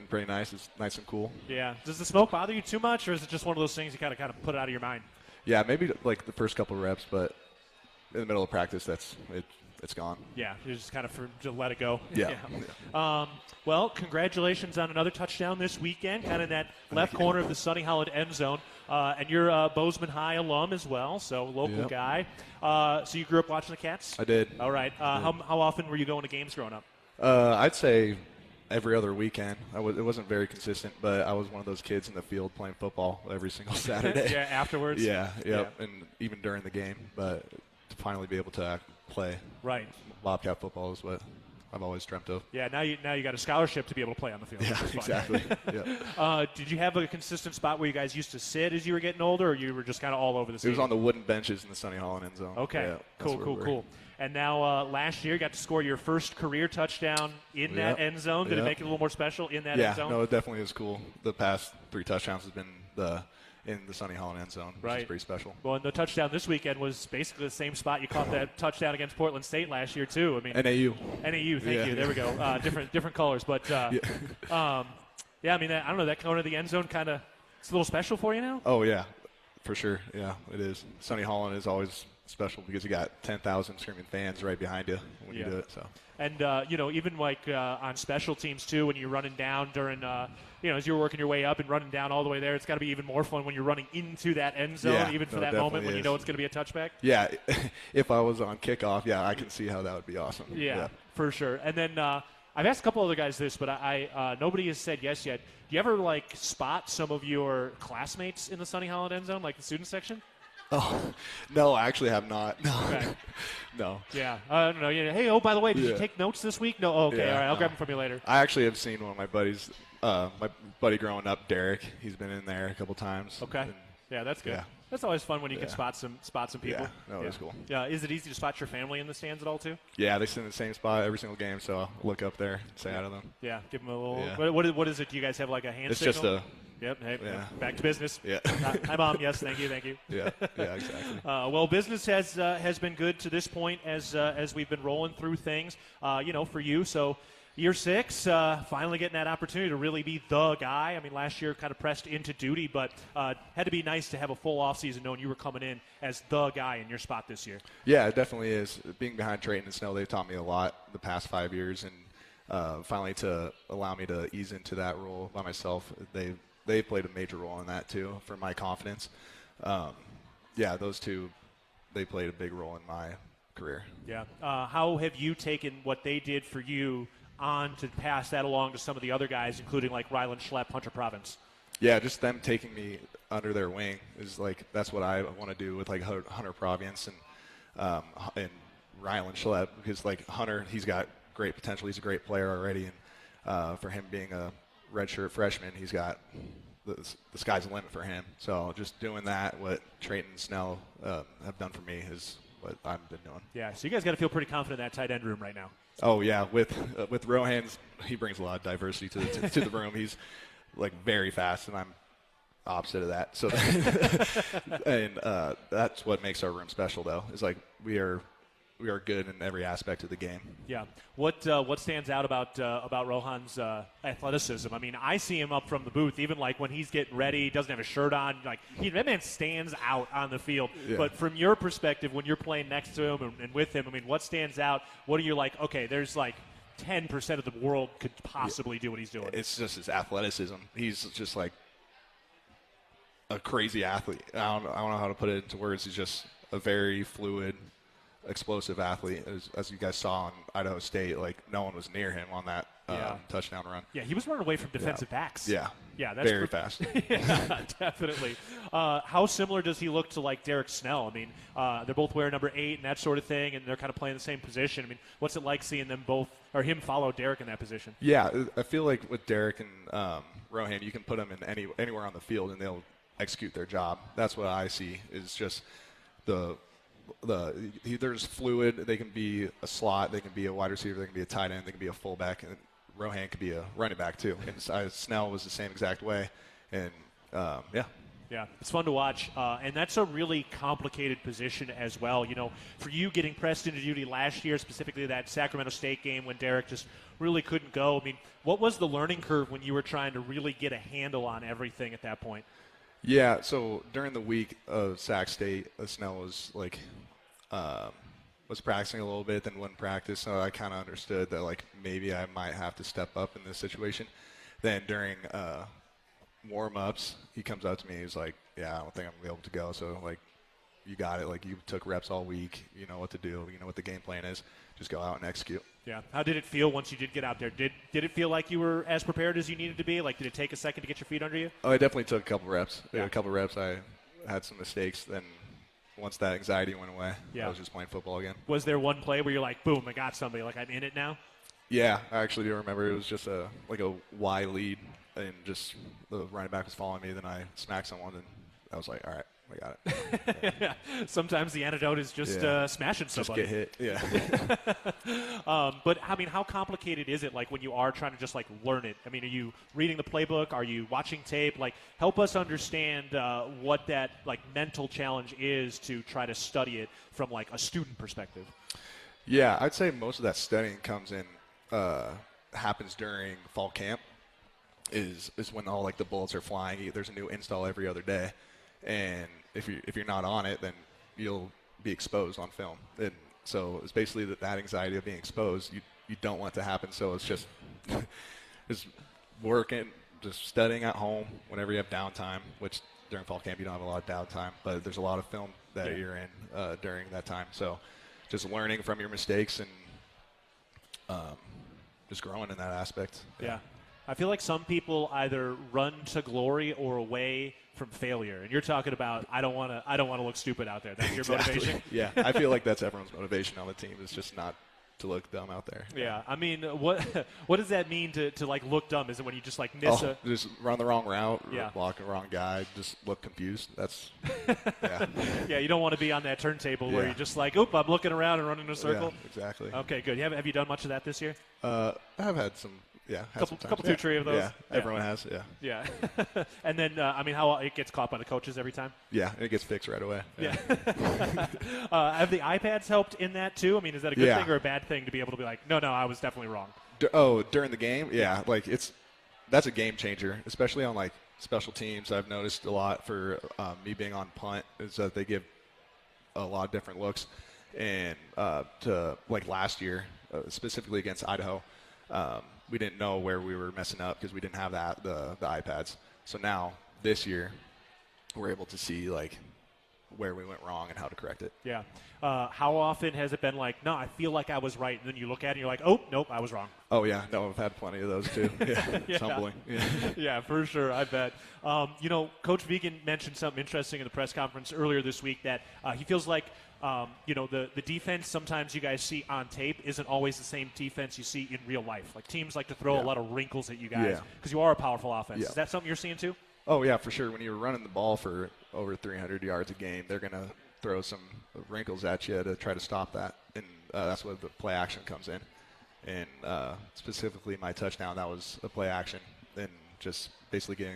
pretty nice. It's nice and cool. Yeah. Does the smoke bother you too much, or is it just one of those things you kind of put it out of your mind? Yeah, maybe like the first couple of reps, but in the middle of practice, it's gone. Yeah, you just kind of just let it go. Yeah. Well, congratulations on another touchdown this weekend, kind of in that left corner of the Sunny Holland end zone. And you're a Bozeman High alum as well, so local guy. So you grew up watching the Cats? I did. All right. How often were you going to games growing up? I'd say every other weekend. It wasn't very consistent, but I was one of those kids in the field playing football every single Saturday. Yeah, afterwards? Yeah, and even during the game. But to finally be able to play Bobcat football is what I've always dreamt of. Yeah, now you got a scholarship to be able to play on the field. Yeah, exactly. Did you have a consistent spot where you guys used to sit as you were getting older, or you were just kind of all over the stadium? It was on the wooden benches in the Sunny Holland end zone. Okay, yeah, cool. And now last year you got to score your first career touchdown in that end zone. Did it make it a little more special in that end zone? Yeah, no, it definitely is cool. The past 3 touchdowns has been in the Sunny Holland end zone, which is pretty special. Well, and the touchdown this weekend was basically the same spot you caught that touchdown against Portland State last year too. I mean, NAU, thank you. There we go. Different colors, but I mean, I don't know, that corner of the end zone kind of it's a little special for you now. Oh yeah, for sure. Yeah, it is. Sunny Holland is always special because you got 10,000 screaming fans right behind you when you do it. So. And even like on special teams too, when you're running down during, as you're working your way up and running down all the way there, it's got to be even more fun when you're running into that end zone, even for that moment when you know it's going to be a touchback. Yeah, if I was on kickoff, I can see how that would be awesome. Yeah. For sure. And then I've asked a couple other guys this, but nobody has said yes yet. Do you ever spot some of your classmates in the Sunny Holland end zone, like the student section? Oh, no, I actually have not. No. Okay. No. Yeah. I don't know. Hey, by the way, did you take notes this week? No. Okay. Yeah, all right. I'll grab them from you later. I actually have seen one of my buddies, my buddy growing up, Derek. He's been in there a couple times. Okay. Yeah, that's good. Yeah. That's always fun when you can spot some people. Yeah, no, it's cool. Yeah, is it easy to spot your family in the stands at all too? Yeah, they sit in the same spot every single game, so I'll look up there and say hi to them. Yeah, give them a little. Yeah. What is it? Do you guys have like a hand it's signal? It's just a. Yep. Hey, back to business. Yeah. Hi, Mom. Yes, thank you. Yeah, exactly. Well, business has been good to this point as we've been rolling through things. For you, so. Year 6, finally getting that opportunity to really be the guy. I mean, last year kind of pressed into duty, but had to be nice to have a full offseason knowing you were coming in as the guy in your spot this year. Yeah, it definitely is. Being behind Trayton and Snell, they've taught me a lot the past 5 years, and finally to allow me to ease into that role by myself, they played a major role in that too for my confidence. Those two, they played a big role in my career. Yeah. How have you taken what they did for you on to pass that along to some of the other guys, including like Rylan Schlepp, Hunter Province? Yeah, just them taking me under their wing is that's what I want to do with Hunter Province and Rylan Schlepp, because Hunter, he's got great potential. He's a great player already, and for him being a redshirt freshman, he's got the sky's the limit for him. So just doing that, what Trayton and Snell have done for me is what I've been doing. Yeah, so you guys got to feel pretty confident in that tight end room right now. Oh yeah, with Jourdain, he brings a lot of diversity to the room. He's very fast, and I'm opposite of that. So, and that's what makes our room special, though. Is we are good in every aspect of the game. Yeah. What stands out about Rohan's athleticism? I mean, I see him up from the booth, even when he's getting ready, doesn't have a shirt on. That man stands out on the field. Yeah. But from your perspective, when you're playing next to him and with him, I mean, what stands out? What are you okay, there's 10% of the world could possibly do what he's doing. It's just his athleticism. He's just a crazy athlete. I don't know how to put it into words. He's just a very fluid, explosive athlete, as you guys saw in Idaho State. No one was near him on that touchdown run. Yeah, he was running away from defensive backs. Yeah, that's very fast. Yeah, definitely. How similar does he look to Derek Snell? I mean, they're both wearing number 8 and that sort of thing, and they're kind of playing the same position. I mean, what's it like seeing them both, or him follow Derek in that position? Yeah, I feel like with Derek and Jourdain, you can put them in anywhere on the field, and they'll execute their job. That's what I see, is just they're just fluid. They can be a slot, they can be a wide receiver, they can be a tight end, they can be a fullback, and Jourdain could be a running back too. And Snell was the same exact way, and Yeah, it's fun to watch, and that's a really complicated position as well. You know, for you getting pressed into duty last year, specifically that Sacramento State game when Derek just really couldn't go. I mean, what was the learning curve when you were trying to really get a handle on everything at that point? Yeah, so during the week of Sac State, Snell was like was practicing a little bit, then wouldn't practice, so I kind of understood that like maybe I might have to step up in this situation. Then during warm-ups, he comes up to me, he's like, yeah, I don't think I'm going to be able to go, so like, you got it, like you took reps all week, you know what to do, you know what the game plan is, just go out and execute. Yeah. How did it feel once you did get out there? Did it feel like you were as prepared as you needed to be? Like, did it take a second to get your feet under you? Oh, I definitely took a couple reps. Yeah. A couple reps, I had some mistakes, then once that anxiety went away, I was just playing football again. Was there one play where you're like, boom, I got somebody, like I'm in it now? Yeah, I actually do remember. It was just a Y lead, and just the running back was following me. Then I smacked someone, and I was like, all right, I got it. Yeah. Sometimes the antidote is just smashing somebody. Just get hit, yeah. But, I mean, how complicated is it, like, when you are trying to just, like, learn it? I mean, are you reading the playbook? Are you watching tape? Like, help us understand what that, like, mental challenge is to try to study it from, like, a student perspective. Yeah, I'd say most of that studying comes in, happens during fall camp, is when all, like, the bullets are flying. There's a new install every other day. And if you're not on it, then you'll be exposed on film. And so it's basically that anxiety of being exposed. You don't want to happen. So it's just working, just studying at home whenever you have downtime. Which during fall camp you don't have a lot of downtime, but there's a lot of film that you're in during that time. So just learning from your mistakes and just growing in that aspect. Yeah. I feel like some people either run to glory or away from failure, and you're talking about I don't want to look stupid out there. That's your motivation. Yeah, I feel like that's everyone's motivation on the team, is just not to look dumb out there. Yeah, I mean, what does that mean to like look dumb? Is it when you just like miss just run the wrong route, yeah, block the wrong guy, just look confused? That's yeah. You don't want to be on that turntable where you're just like, oop, I'm looking around and running in a circle. Yeah, exactly. Okay, good. Have you done much of that this year? I've had some. Yeah, couple 2, 3 of those. Yeah, everyone has. Yeah. And then, I mean, how it gets caught by the coaches every time? Yeah, and it gets fixed right away. Yeah. Have the iPads helped in that too? I mean, is that a good thing or a bad thing to be able to be like, no, I was definitely wrong? During the game, yeah, like that's a game changer, especially on like special teams. I've noticed a lot for me being on punt is that they give a lot of different looks, and to like last year, specifically against Idaho. We didn't know where we were messing up because we didn't have the iPads. So now, this year, we're able to see, like, where we went wrong and how to correct it. Yeah. How often has it been like, no, I feel like I was right, and then you look at it and you're like, oh, nope, I was wrong? Oh, yeah. No, I've had plenty of those, too. Yeah. It's humbling. Yeah. Yeah, for sure. I bet. Coach Vigen mentioned something interesting in the press conference earlier this week that he feels like, the defense sometimes you guys see on tape isn't always the same defense you see in real life. Like, teams like to throw a lot of wrinkles at you guys because you are a powerful offense. Yeah. Is that something you're seeing too? Oh, yeah, for sure. When you're running the ball for over 300 yards a game, they're going to throw some wrinkles at you to try to stop that. And that's where the play action comes in. And specifically my touchdown, that was a play action. And just basically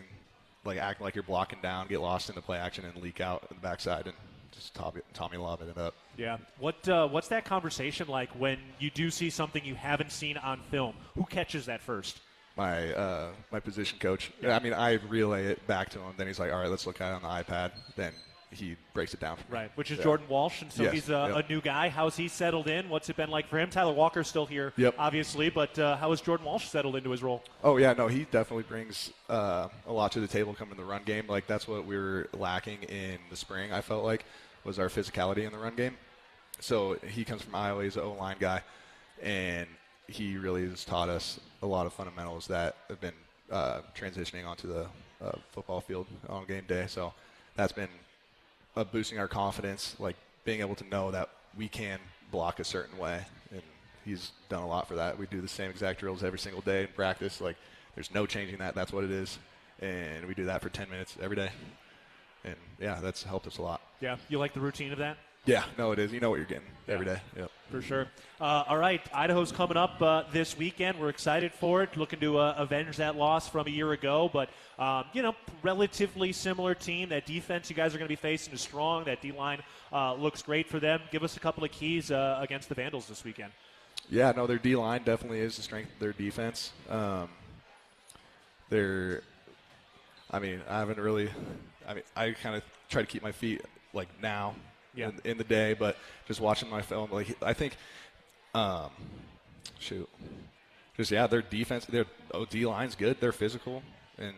acting like you're blocking down, get lost in the play action, and leak out in the backside and just Tommy lobbing it up. Yeah. What's that conversation like when you do see something you haven't seen on film? Who catches that first? My position coach. Yeah. I mean, I relay it back to him. Then he's like, all right, let's look at it on the iPad. Then he breaks it down. Right, which is Jourdain Walsh, and so he's a new guy. How's he settled in? What's it been like for him? Tyler Walker's still here, obviously, but how has Jourdain Walsh settled into his role? Oh, yeah, no, he definitely brings a lot to the table coming in the run game. Like, that's what we were lacking in the spring, I felt like, was our physicality in the run game. So he comes from Iowa. He's an O-line guy, and he really has taught us a lot of fundamentals that have been transitioning onto the football field on game day. So that's been boosting our confidence, like being able to know that we can block a certain way. And he's done a lot for that. We do the same exact drills every single day in practice. Like, there's no changing that. That's what it is. And we do that for 10 minutes every day. And, yeah, that's helped us a lot. Yeah. You like the routine of that? Yeah, no, it is. You know what you're getting every day. Yep. For sure. All right, Idaho's coming up this weekend. We're excited for it, looking to avenge that loss from a year ago. But, relatively similar team. That defense you guys are going to be facing is strong. That D-line looks great for them. Give us a couple of keys against the Vandals this weekend. Yeah, no, their D-line definitely is the strength of their defense. I kind of try to keep my feet, now in the day, but just watching my film, I think their defense, their D-line's good. They're physical, and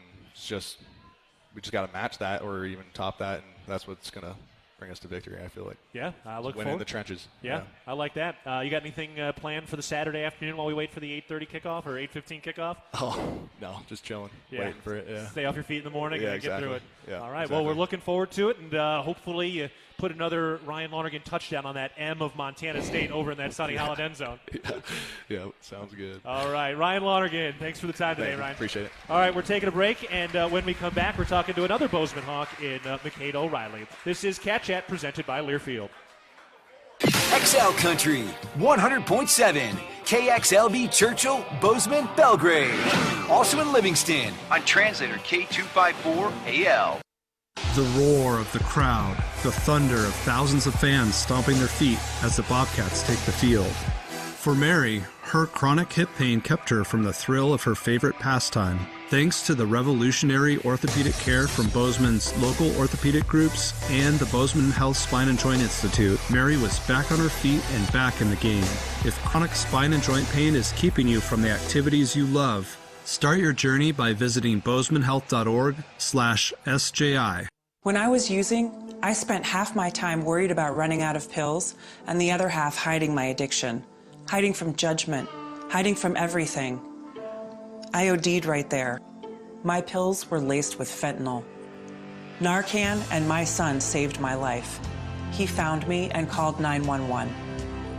we just got to match that or even top that, and that's what's going to bring us to victory, I feel like. Yeah, I look forward. Win in the trenches. Yeah, I like that. You got anything planned for the Saturday afternoon while we wait for the 8:30 kickoff or 8:15 kickoff? Oh, no, just chilling, waiting for it, yeah. Stay off your feet in the morning and get through it. Yeah, all right, exactly. Well, we're looking forward to it, and hopefully you put another Ryan Lonergan touchdown on that M of Montana State over in that Sunny Holland end zone. Yeah, sounds good. All right, Ryan Lonergan, thanks for the time today, Ryan. Appreciate it. All right, we're taking a break, and when we come back, we're talking to another Bozeman Hawk in McCade O'Reilly. This is Cat Chat presented by Learfield. XL Country 100.7 KXLV Churchill, Bozeman, Belgrade. Also in Livingston on translator K254AL. The roar of the crowd, the thunder of thousands of fans stomping their feet as the Bobcats take the field. For Mary, her chronic hip pain kept her from the thrill of her favorite pastime. Thanks to the revolutionary orthopedic care from Bozeman's local orthopedic groups and the Bozeman Health Spine and Joint Institute, Mary was back on her feet and back in the game. If chronic spine and joint pain is keeping you from the activities you love, start your journey by visiting bozemanhealth.org/SJI. When I was using, I spent half my time worried about running out of pills and the other half hiding my addiction, hiding from judgment, hiding from everything. I OD'd right there. My pills were laced with fentanyl. Narcan and my son saved my life. He found me and called 911.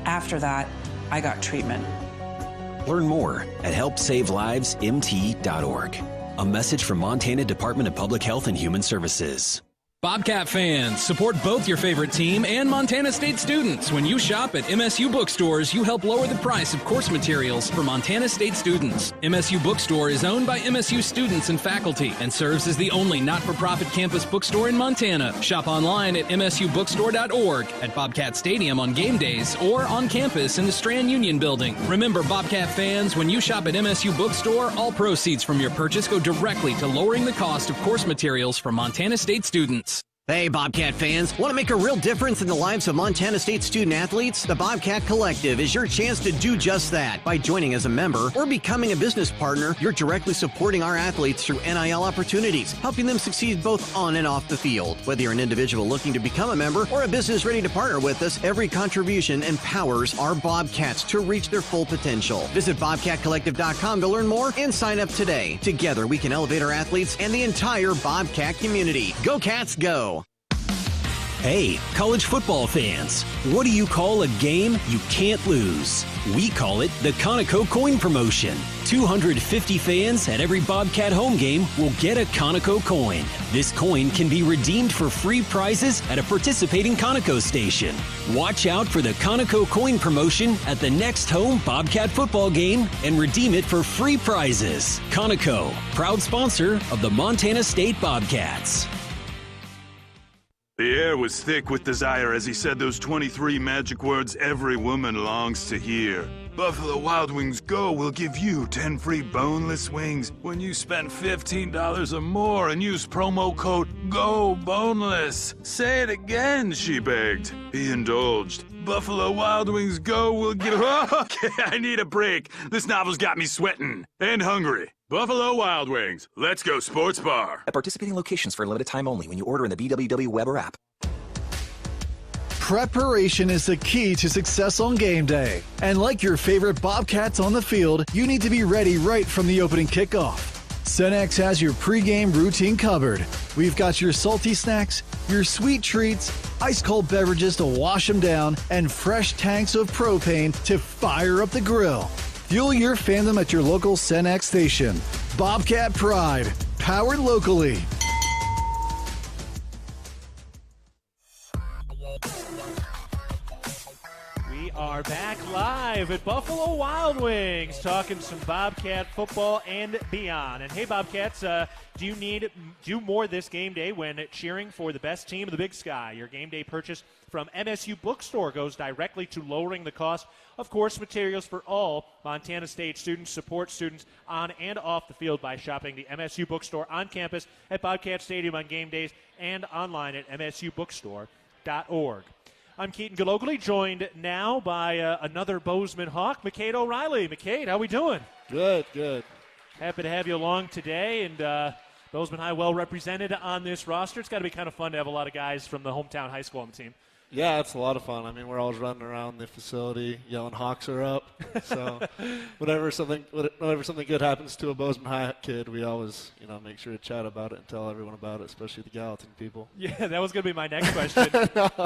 After that, I got treatment. Learn more at helpsavelivemt.org. A message from Montana Department of Public Health and Human Services. Bobcat fans, support both your favorite team and Montana State students. When you shop at MSU bookstores, you help lower the price of course materials for Montana State students. MSU Bookstore is owned by MSU students and faculty and serves as the only not-for-profit campus bookstore in Montana. Shop online at msubookstore.org, at Bobcat Stadium on game days, or on campus in the Strand Union Building. Remember, Bobcat fans, when you shop at MSU Bookstore, all proceeds from your purchase go directly to lowering the cost of course materials for Montana State students. Hey, Bobcat fans. Want to make a real difference in the lives of Montana State student-athletes? The Bobcat Collective is your chance to do just that. By joining as a member or becoming a business partner, you're directly supporting our athletes through NIL opportunities, helping them succeed both on and off the field. Whether you're an individual looking to become a member or a business ready to partner with us, every contribution empowers our Bobcats to reach their full potential. Visit BobcatCollective.com to learn more and sign up today. Together, we can elevate our athletes and the entire Bobcat community. Go Cats, go! Hey, college football fans, what do you call a game you can't lose? We call it the Conoco Coin Promotion. 250 fans at every Bobcat home game will get a Conoco coin. This coin can be redeemed for free prizes at a participating Conoco station. Watch out for the Conoco Coin Promotion at the next home Bobcat football game and redeem it for free prizes. Conoco, proud sponsor of the Montana State Bobcats. The air was thick with desire as he said those 23 magic words every woman longs to hear. Buffalo Wild Wings Go will give you 10 free boneless wings when you spend $15 or more and use promo code GOBONELESS. Say it again, she begged. He indulged. Buffalo Wild Wings Go will give... Okay, I need a break. This novel's got me sweating and hungry. Buffalo Wild Wings. Let's go sports bar. At participating locations for a limited time only when you order in the BWW web or app. Preparation is the key to success on game day. And like your favorite Bobcats on the field, you need to be ready right from the opening kickoff. Cenex has your pregame routine covered. We've got your salty snacks, your sweet treats, ice-cold beverages to wash them down, and fresh tanks of propane to fire up the grill. Fuel your fandom at your local Cenex station. Bobcat Pride, powered locally. are back live at Buffalo Wild Wings, talking some Bobcat football and beyond. And hey, Bobcats, do you need do more this game day when cheering for the best team in the Big Sky? Your game day purchase from MSU Bookstore goes directly to lowering the cost of course materials for all Montana State students. Support students on and off the field by shopping the MSU Bookstore on campus at Bobcat Stadium on game days and online at msubookstore.org. I'm Keaton Gillogly, joined now by another Bozeman Hawk, McCade O'Reilly. McCade, how we doing? Good, good. Happy to have you along today, and Bozeman High well represented on this roster. It's got to be kind of fun to have a lot of guys from the hometown high school on the team. Yeah, it's a lot of fun. I mean, we're always running around the facility yelling Hawks are up. So whenever something good happens to a Bozeman High kid, we always, make sure to chat about it and tell everyone about it, especially the Gallatin people. Yeah, that was going to be my next question.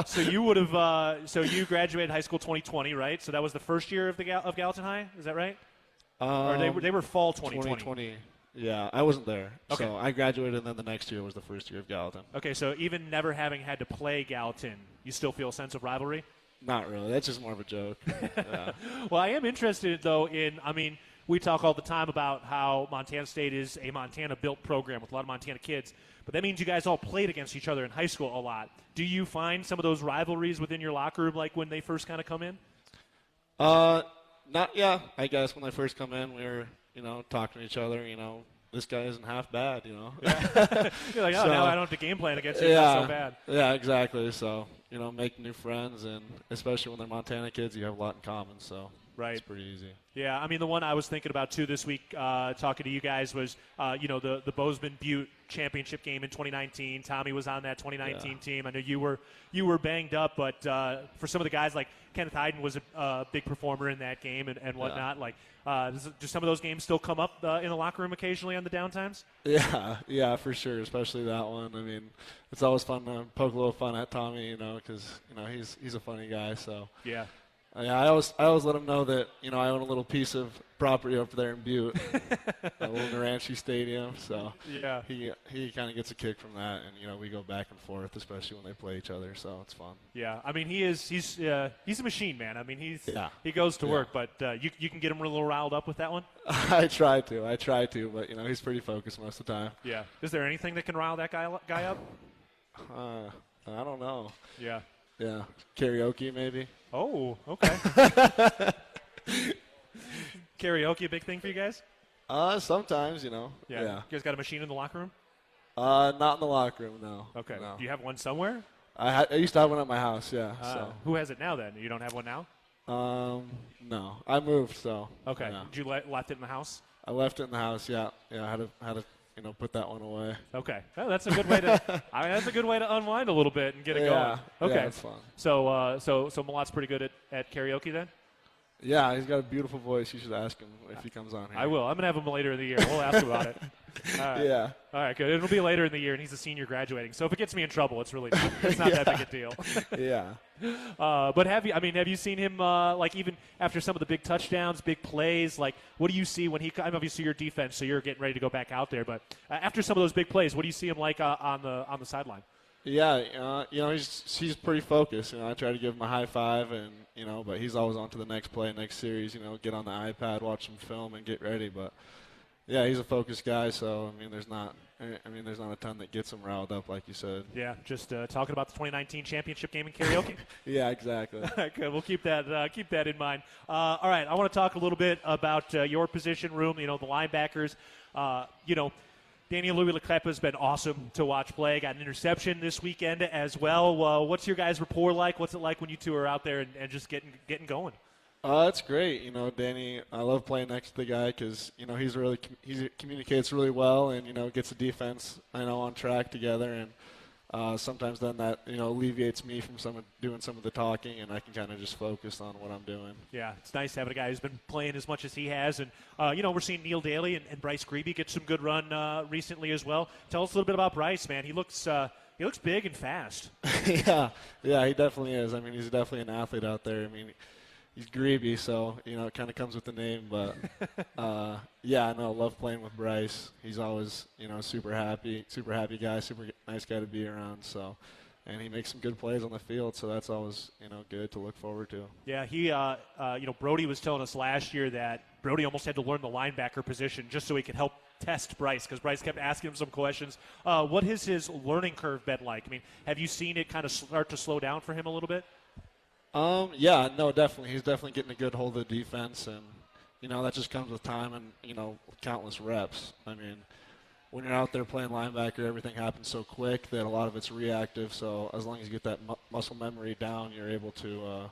So you would have you graduated high school 2020, right? So that was the first year of Gallatin High, is that right? Or they were fall 2020. 2020. Yeah, I wasn't there. Okay. So I graduated, and then the next year was the first year of Gallatin. Okay, so even never having had to play Gallatin, you still feel a sense of rivalry? Not really. That's just more of a joke. Yeah. Well, I am interested, though, we talk all the time about how Montana State is a Montana-built program with a lot of Montana kids, but that means you guys all played against each other in high school a lot. Do you find some of those rivalries within your locker room, like when they first kind of come in? I guess when they first come in, we were, talking to each other, this guy isn't half bad, Yeah. You're like, now I don't have to game plan against you. It's not so bad. Yeah, exactly. So, making new friends, and especially when they're Montana kids, you have a lot in common, so right. It's pretty easy. Yeah, the one I was thinking about, too, this week, talking to you guys was, the Bozeman Butte championship game in 2019. Tommy was on that 2019 team. I know you were banged up, but for some of the guys, like Kenneth Hayden was a big performer in that game and whatnot. Yeah. Like, do some of those games still come up in the locker room occasionally on the downtimes? Yeah, for sure, especially that one. It's always fun to poke a little fun at Tommy, because he's a funny guy. So yeah. I always let him know that I own a little piece of property up there in Butte, a little Naranchi Stadium. So yeah, he kind of gets a kick from that, and we go back and forth, especially when they play each other. So it's fun. Yeah, he's a machine, man. He goes to work, but you can get him a little riled up with that one. I try to, but he's pretty focused most of the time. Yeah. Is there anything that can rile that guy up? I don't know. Yeah. Yeah, karaoke maybe. Oh, okay. Karaoke a big thing for you guys? Sometimes, Yeah. You guys got a machine in the locker room? Not in the locker room, no. Okay. No. Do you have one somewhere? I used to have one at my house, yeah. Who has it now then? You don't have one now? No. I moved, so. Okay. Yeah. Did you left it in the house? I left it in the house, yeah. Yeah, I had to put that one away. Okay. Well, that's a good way to that's a good way to unwind a little bit and get it going. Okay. Yeah, it's fun. So Malat's pretty good at karaoke then? Yeah, he's got a beautiful voice. You should ask him if he comes on here. I will. I'm going to have him later in the year. We'll ask about it. All right. Yeah. All right, good. It'll be later in the year, and he's a senior graduating. So if it gets me in trouble, it's really not that big a deal. Yeah. But have you seen him, even after some of the big touchdowns, big plays? Like, what do you see when I'm obviously your defense, so you're getting ready to go back out there. But after some of those big plays, what do you see him like on the sideline? Yeah, he's pretty focused. I try to give him a high five, and but he's always on to the next play, next series. Get on the iPad, watch some film, and get ready. But yeah, he's a focused guy. So there's not a ton that gets him riled up, like you said. Yeah, just talking about the 2019 championship game in karaoke. Yeah, exactly. All right, good. We'll keep that in mind. All right, I want to talk a little bit about your position room. The linebackers. Daniel Louis-Leclerc has been awesome to watch play. Got an interception this weekend as well. What's your guys' rapport like? What's it like when you two are out there and just getting going? It's great. Danny, I love playing next to the guy because, he communicates really well and, gets the defense, on track together. And sometimes then that, alleviates me from doing some of the talking, and I can kind of just focus on what I'm doing. Yeah, it's nice having a guy who's been playing as much as he has. And, we're seeing Neil Daly and Bryce Grebe get some good run recently as well. Tell us a little bit about Bryce, man. He looks big and fast. Yeah, he definitely is. He's definitely an athlete out there. He's Grebe, so, it kind of comes with the name. But, I love playing with Bryce. He's always, super happy guy, super nice guy to be around. So, and he makes some good plays on the field, so that's always, good to look forward to. Yeah, he, Brody was telling us last year that Brody almost had to learn the linebacker position just so he could help test Bryce, because Bryce kept asking him some questions. What has his learning curve been like? I mean, have you seen it kind of start to slow down for him a little bit? Yeah, no, definitely. He's definitely getting a good hold of the defense, and, that just comes with time and, countless reps. I mean, when you're out there playing linebacker, everything happens so quick that a lot of it's reactive. So as long as you get that muscle memory down, you're able to,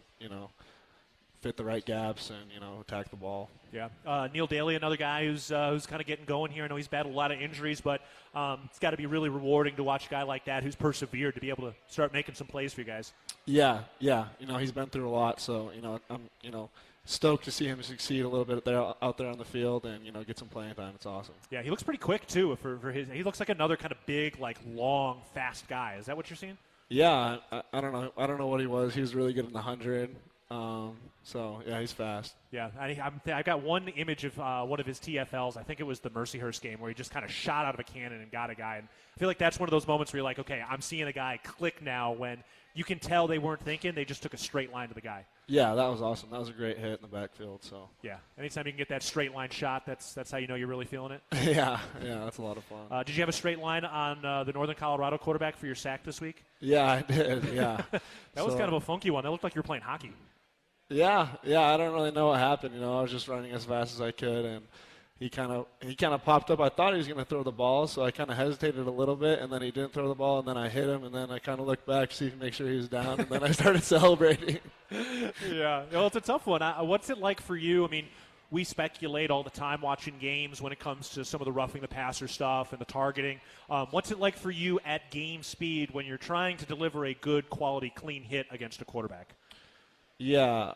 fit the right gaps and, attack the ball. Yeah. Neil Daly, another guy who's kind of getting going here. I know he's battled a lot of injuries, but it's got to be really rewarding to watch a guy like that who's persevered to be able to start making some plays for you guys. Yeah. He's been through a lot, so, I'm, stoked to see him succeed a little bit out there on the field and, get some playing time. It's awesome. Yeah, he looks pretty quick, too. For his, he looks like another kind of big, like, long, fast guy. Is that what you're seeing? Yeah, I don't know. I don't know what he was. He was really good in the 100. So, yeah, he's fast. Yeah, I got one image of one of his TFLs. I think it was the Mercyhurst game where he just kind of shot out of a cannon and got a guy. And I feel like that's one of those moments where you're like, okay, I'm seeing a guy click now when you can tell they weren't thinking. They just took a straight line to the guy. Yeah, that was awesome. That was a great hit in the backfield. So yeah, anytime you can get that straight line shot, that's how you know you're really feeling it. yeah, that's a lot of fun. Did you have a straight line on the Northern Colorado quarterback for your sack this week? Yeah, I did. Yeah, that was kind of a funky one. That looked like you were playing hockey. Yeah. I don't really know what happened. I was just running as fast as I could, and he kind of popped up. I thought he was going to throw the ball, so I kind of hesitated a little bit, and then he didn't throw the ball, and then I hit him, and then I kind of looked back to see make sure he was down, and then I started celebrating. Yeah, well, it's a tough one. What's it like for you? I mean, we speculate all the time watching games when it comes to some of the roughing the passer stuff and the targeting. What's it like for you at game speed when you're trying to deliver a good quality, clean hit against a quarterback? Yeah,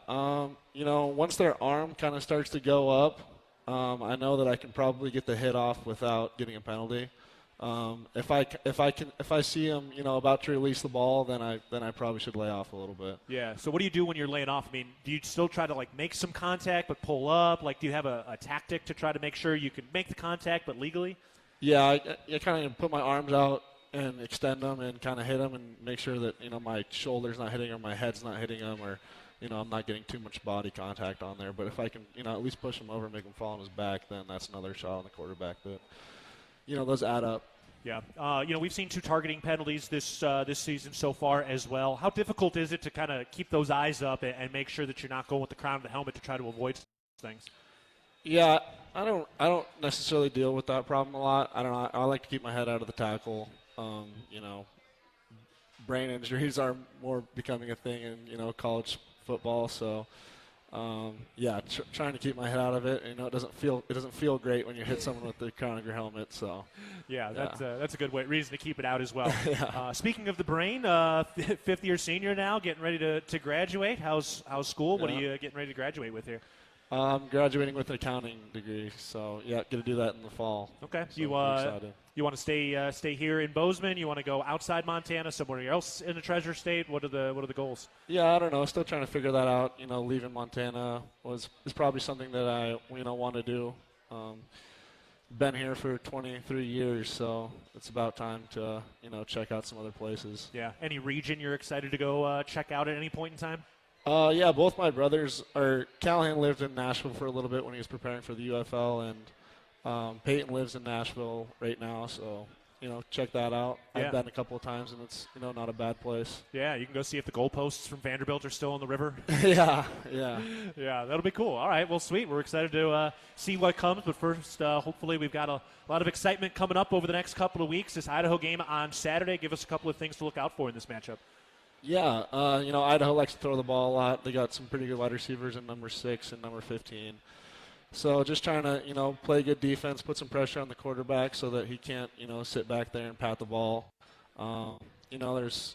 once their arm kind of starts to go up, I know that I can probably get the hit off without getting a penalty. If I see him, about to release the ball, then I probably should lay off a little bit. Yeah. So what do you do when you're laying off? I mean, do you still try to make some contact but pull up? Do you have a tactic to try to make sure you can make the contact but legally? Yeah, I kind of put my arms out and extend them and kind of hit them and make sure that my shoulder's not hitting or my head's not hitting them or. I'm not getting too much body contact on there. But if I can, at least push him over and make him fall on his back, then that's another shot on the quarterback. But, those add up. Yeah. We've seen 2 targeting penalties this season so far as well. How difficult is it to kind of keep those eyes up and make sure that you're not going with the crown of the helmet to try to avoid things? Yeah, I don't necessarily deal with that problem a lot. I like to keep my head out of the tackle. Brain injuries are more becoming a thing in, college football, so trying to keep my head out of it. It doesn't feel great when you hit someone with the crown of your helmet. So that's a good reason to keep it out as well. Yeah. Speaking of the brain, fifth year senior now, getting ready to graduate. How's school? What are you getting ready to graduate with here? I'm graduating with an accounting degree, so get to do that in the fall. Okay. So you want to stay here in Bozeman? You want to go outside Montana, somewhere else in the Treasure State? What are the goals? Yeah, I don't know. Still trying to figure that out. Leaving Montana is probably something that I want to do. Been here for 23 years, so it's about time to check out some other places. Yeah. Any region you're excited to go check out at any point in time? Both my brothers Callahan lived in Nashville for a little bit when he was preparing for the UFL, and Peyton lives in Nashville right now, so check that out. Yeah. I've been a couple of times, and it's not a bad place. Yeah, you can go see if the goalposts from Vanderbilt are still in the river. Yeah, that'll be cool. All right, well, sweet. We're excited to see what comes, but first, hopefully, we've got a lot of excitement coming up over the next couple of weeks. This Idaho game on Saturday. Give us a couple of things to look out for in this matchup. Yeah, Idaho likes to throw the ball a lot. They got some pretty good wide receivers in number 6 and number 15. So just trying to, play good defense, put some pressure on the quarterback so that he can't, sit back there and pat the ball. There's,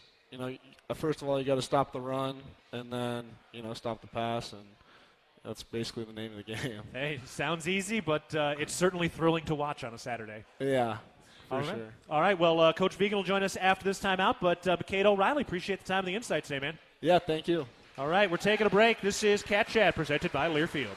first of all, you got to stop the run and then, stop the pass, and that's basically the name of the game. Hey, sounds easy, but it's certainly thrilling to watch on a Saturday. Yeah. All right. Sure. All right. Well, Coach Vigen will join us after this timeout, but McCade O'Reilly, appreciate the time and the insight today, man. Yeah, thank you. All right, we're taking a break. This is Cat Chat presented by Learfield.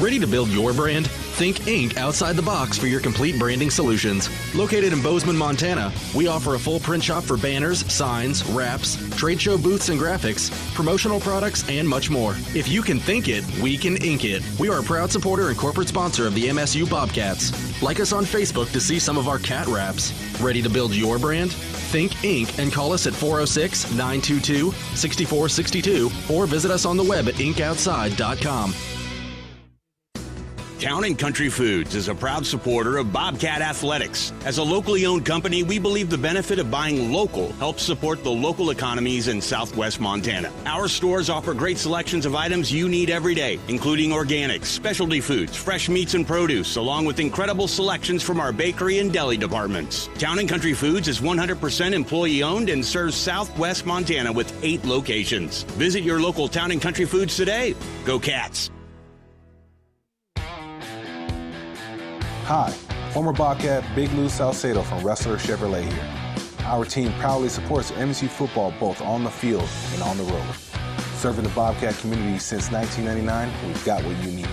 Ready to build your brand? Think Inc. outside the box for your complete branding solutions. Located in Bozeman, Montana, we offer a full print shop for banners, signs, wraps, trade show booths and graphics, promotional products, and much more. If you can think it, we can ink it. We are a proud supporter and corporate sponsor of the MSU Bobcats. Like us on Facebook to see some of our cat wraps. Ready to build your brand? Think Inc. and call us at 406-922-6462 or visit us on the web at inkoutside.com. Town & Country Foods is a proud supporter of Bobcat Athletics. As a locally owned company, we believe the benefit of buying local helps support the local economies in southwest Montana. Our stores offer great selections of items you need every day, including organics, specialty foods, fresh meats and produce, along with incredible selections from our bakery and deli departments. Town & Country Foods is 100% employee-owned and serves southwest Montana with 8 locations. Visit your local Town & Country Foods today. Go Cats! Hi, former Bobcat Big Lou Salcedo from Wrestler Chevrolet here. Our team proudly supports MSU football both on the field and on the road. Serving the Bobcat community since 1999, we've got what you need.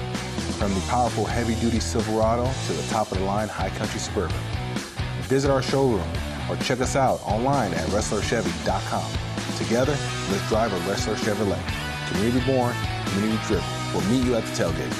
From the powerful heavy-duty Silverado to the top-of-the-line High Country Suburban. Visit our showroom or check us out online at WrestlerChevy.com. Together, let's drive a Wrestler Chevrolet. Community born, community driven. We'll meet you at the tailgate.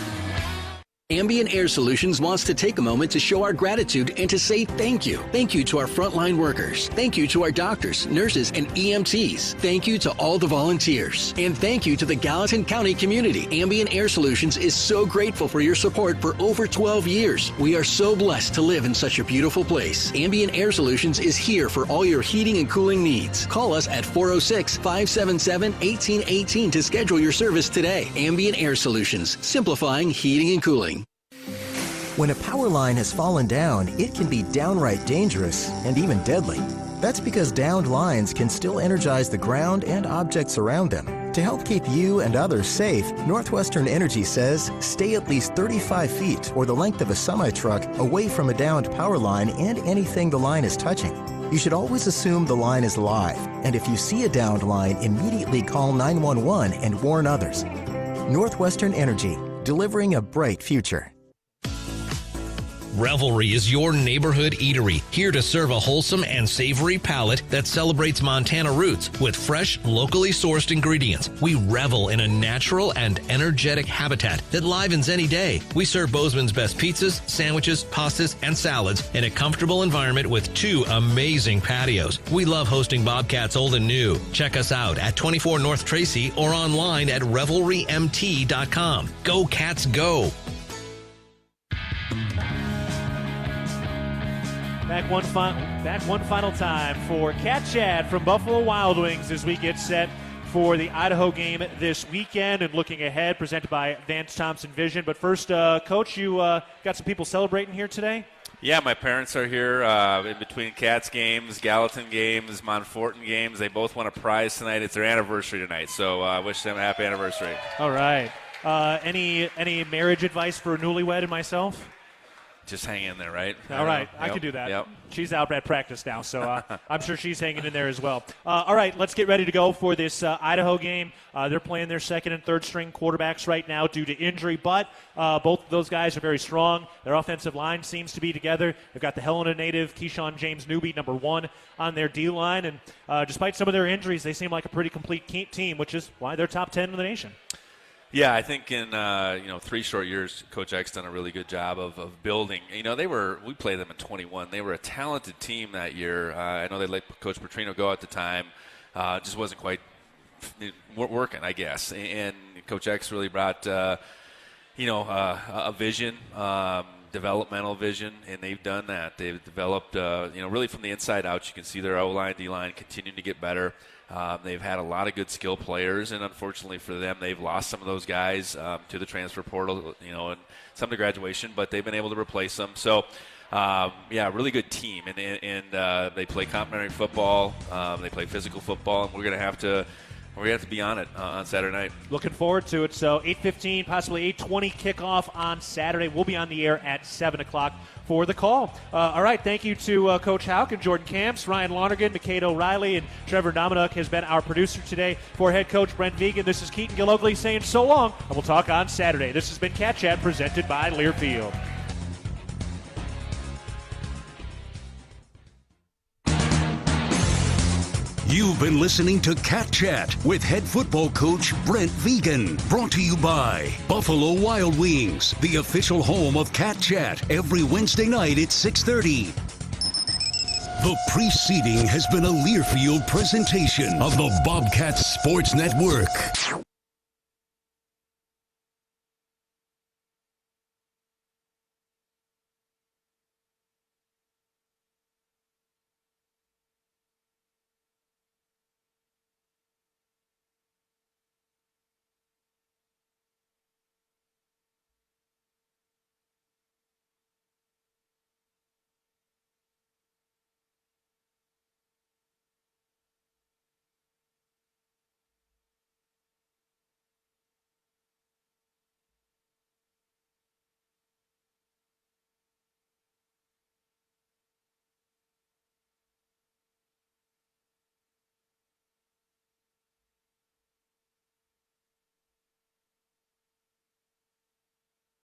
Ambient Air Solutions wants to take a moment to show our gratitude and to say thank you. Thank you to our frontline workers. Thank you to our doctors, nurses, and EMTs. Thank you to all the volunteers. And thank you to the Gallatin County community. Ambient Air Solutions is so grateful for your support for over 12 years. We are so blessed to live in such a beautiful place. Ambient Air Solutions is here for all your heating and cooling needs. Call us at 406-577-1818 to schedule your service today. Ambient Air Solutions, simplifying heating and cooling. When a power line has fallen down, it can be downright dangerous and even deadly. That's because downed lines can still energize the ground and objects around them. To help keep you and others safe, Northwestern Energy says stay at least 35 feet or the length of a semi-truck away from a downed power line and anything the line is touching. You should always assume the line is live, and if you see a downed line, immediately call 911 and warn others. Northwestern Energy, delivering a bright future. Revelry is your neighborhood eatery, here to serve a wholesome and savory palate that celebrates Montana roots with fresh, locally sourced ingredients. We revel in a natural and energetic habitat that livens any day. We serve Bozeman's best pizzas, sandwiches, pastas, and salads in a comfortable environment with 2 amazing patios. We love hosting Bobcats old and new. Check us out at 24 North Tracy or online at revelrymt.com. Go Cats, go! Back one final time for Cat Chat from Buffalo Wild Wings as we get set for the Idaho game this weekend and looking ahead, presented by Vance Thompson Vision. But first, Coach, you got some people celebrating here today? Yeah, my parents are here in between Cats games, Gallatin games, Montfortin games. They both won a prize tonight. It's their anniversary tonight, so I wish them a happy anniversary. All right. Any marriage advice for a newlywed and myself? Just hang in there, right? All right, I Yep. can do that. Yep. She's out at practice now, so I'm sure she's hanging in there as well. All right, let's get ready to go for this Idaho game. They're playing their second and third string quarterbacks right now due to injury, but both of those guys are very strong. Their offensive line seems to be together. They've got the Helena native, Keyshawn James Newby, number 1 on their D-line, and despite some of their injuries, they seem like a pretty complete team, which is why they're top 10 in the nation. Yeah, I think in 3 short years, Coach Eck's done a really good job of building. We played them in 21. They were a talented team that year. I know they let Coach Petrino go at the time. Just wasn't quite working, I guess. And Coach Eck's really brought a vision, developmental vision, and they've done that. They've developed, really from the inside out. You can see their O-line, D-line continuing to get better. They've had a lot of good skill players, and unfortunately for them, they've lost some of those guys to the transfer portal, and some to graduation, but they've been able to replace them. So, really good team, and they play complementary football. They play physical football, and we're going to we have to be on it on Saturday night. Looking forward to it. So 8:15, possibly 8:20 kickoff on Saturday. We'll be on the air at 7 o'clock for the call. All right, thank you to Coach Houk and Jourdain Kamps, Ryan Lonergan, McCade O'Reilly, and Trevor Dominick has been our producer today. For head coach Brent Vigen, this is Keaton Gillogly saying so long, and we'll talk on Saturday. This has been Cat Chat presented by Learfield. You've been listening to Cat Chat with head football coach Brent Vigen. Brought to you by Buffalo Wild Wings, the official home of Cat Chat, every Wednesday night at 6:30. The preceding has been a Learfield presentation of the Bobcats Sports Network.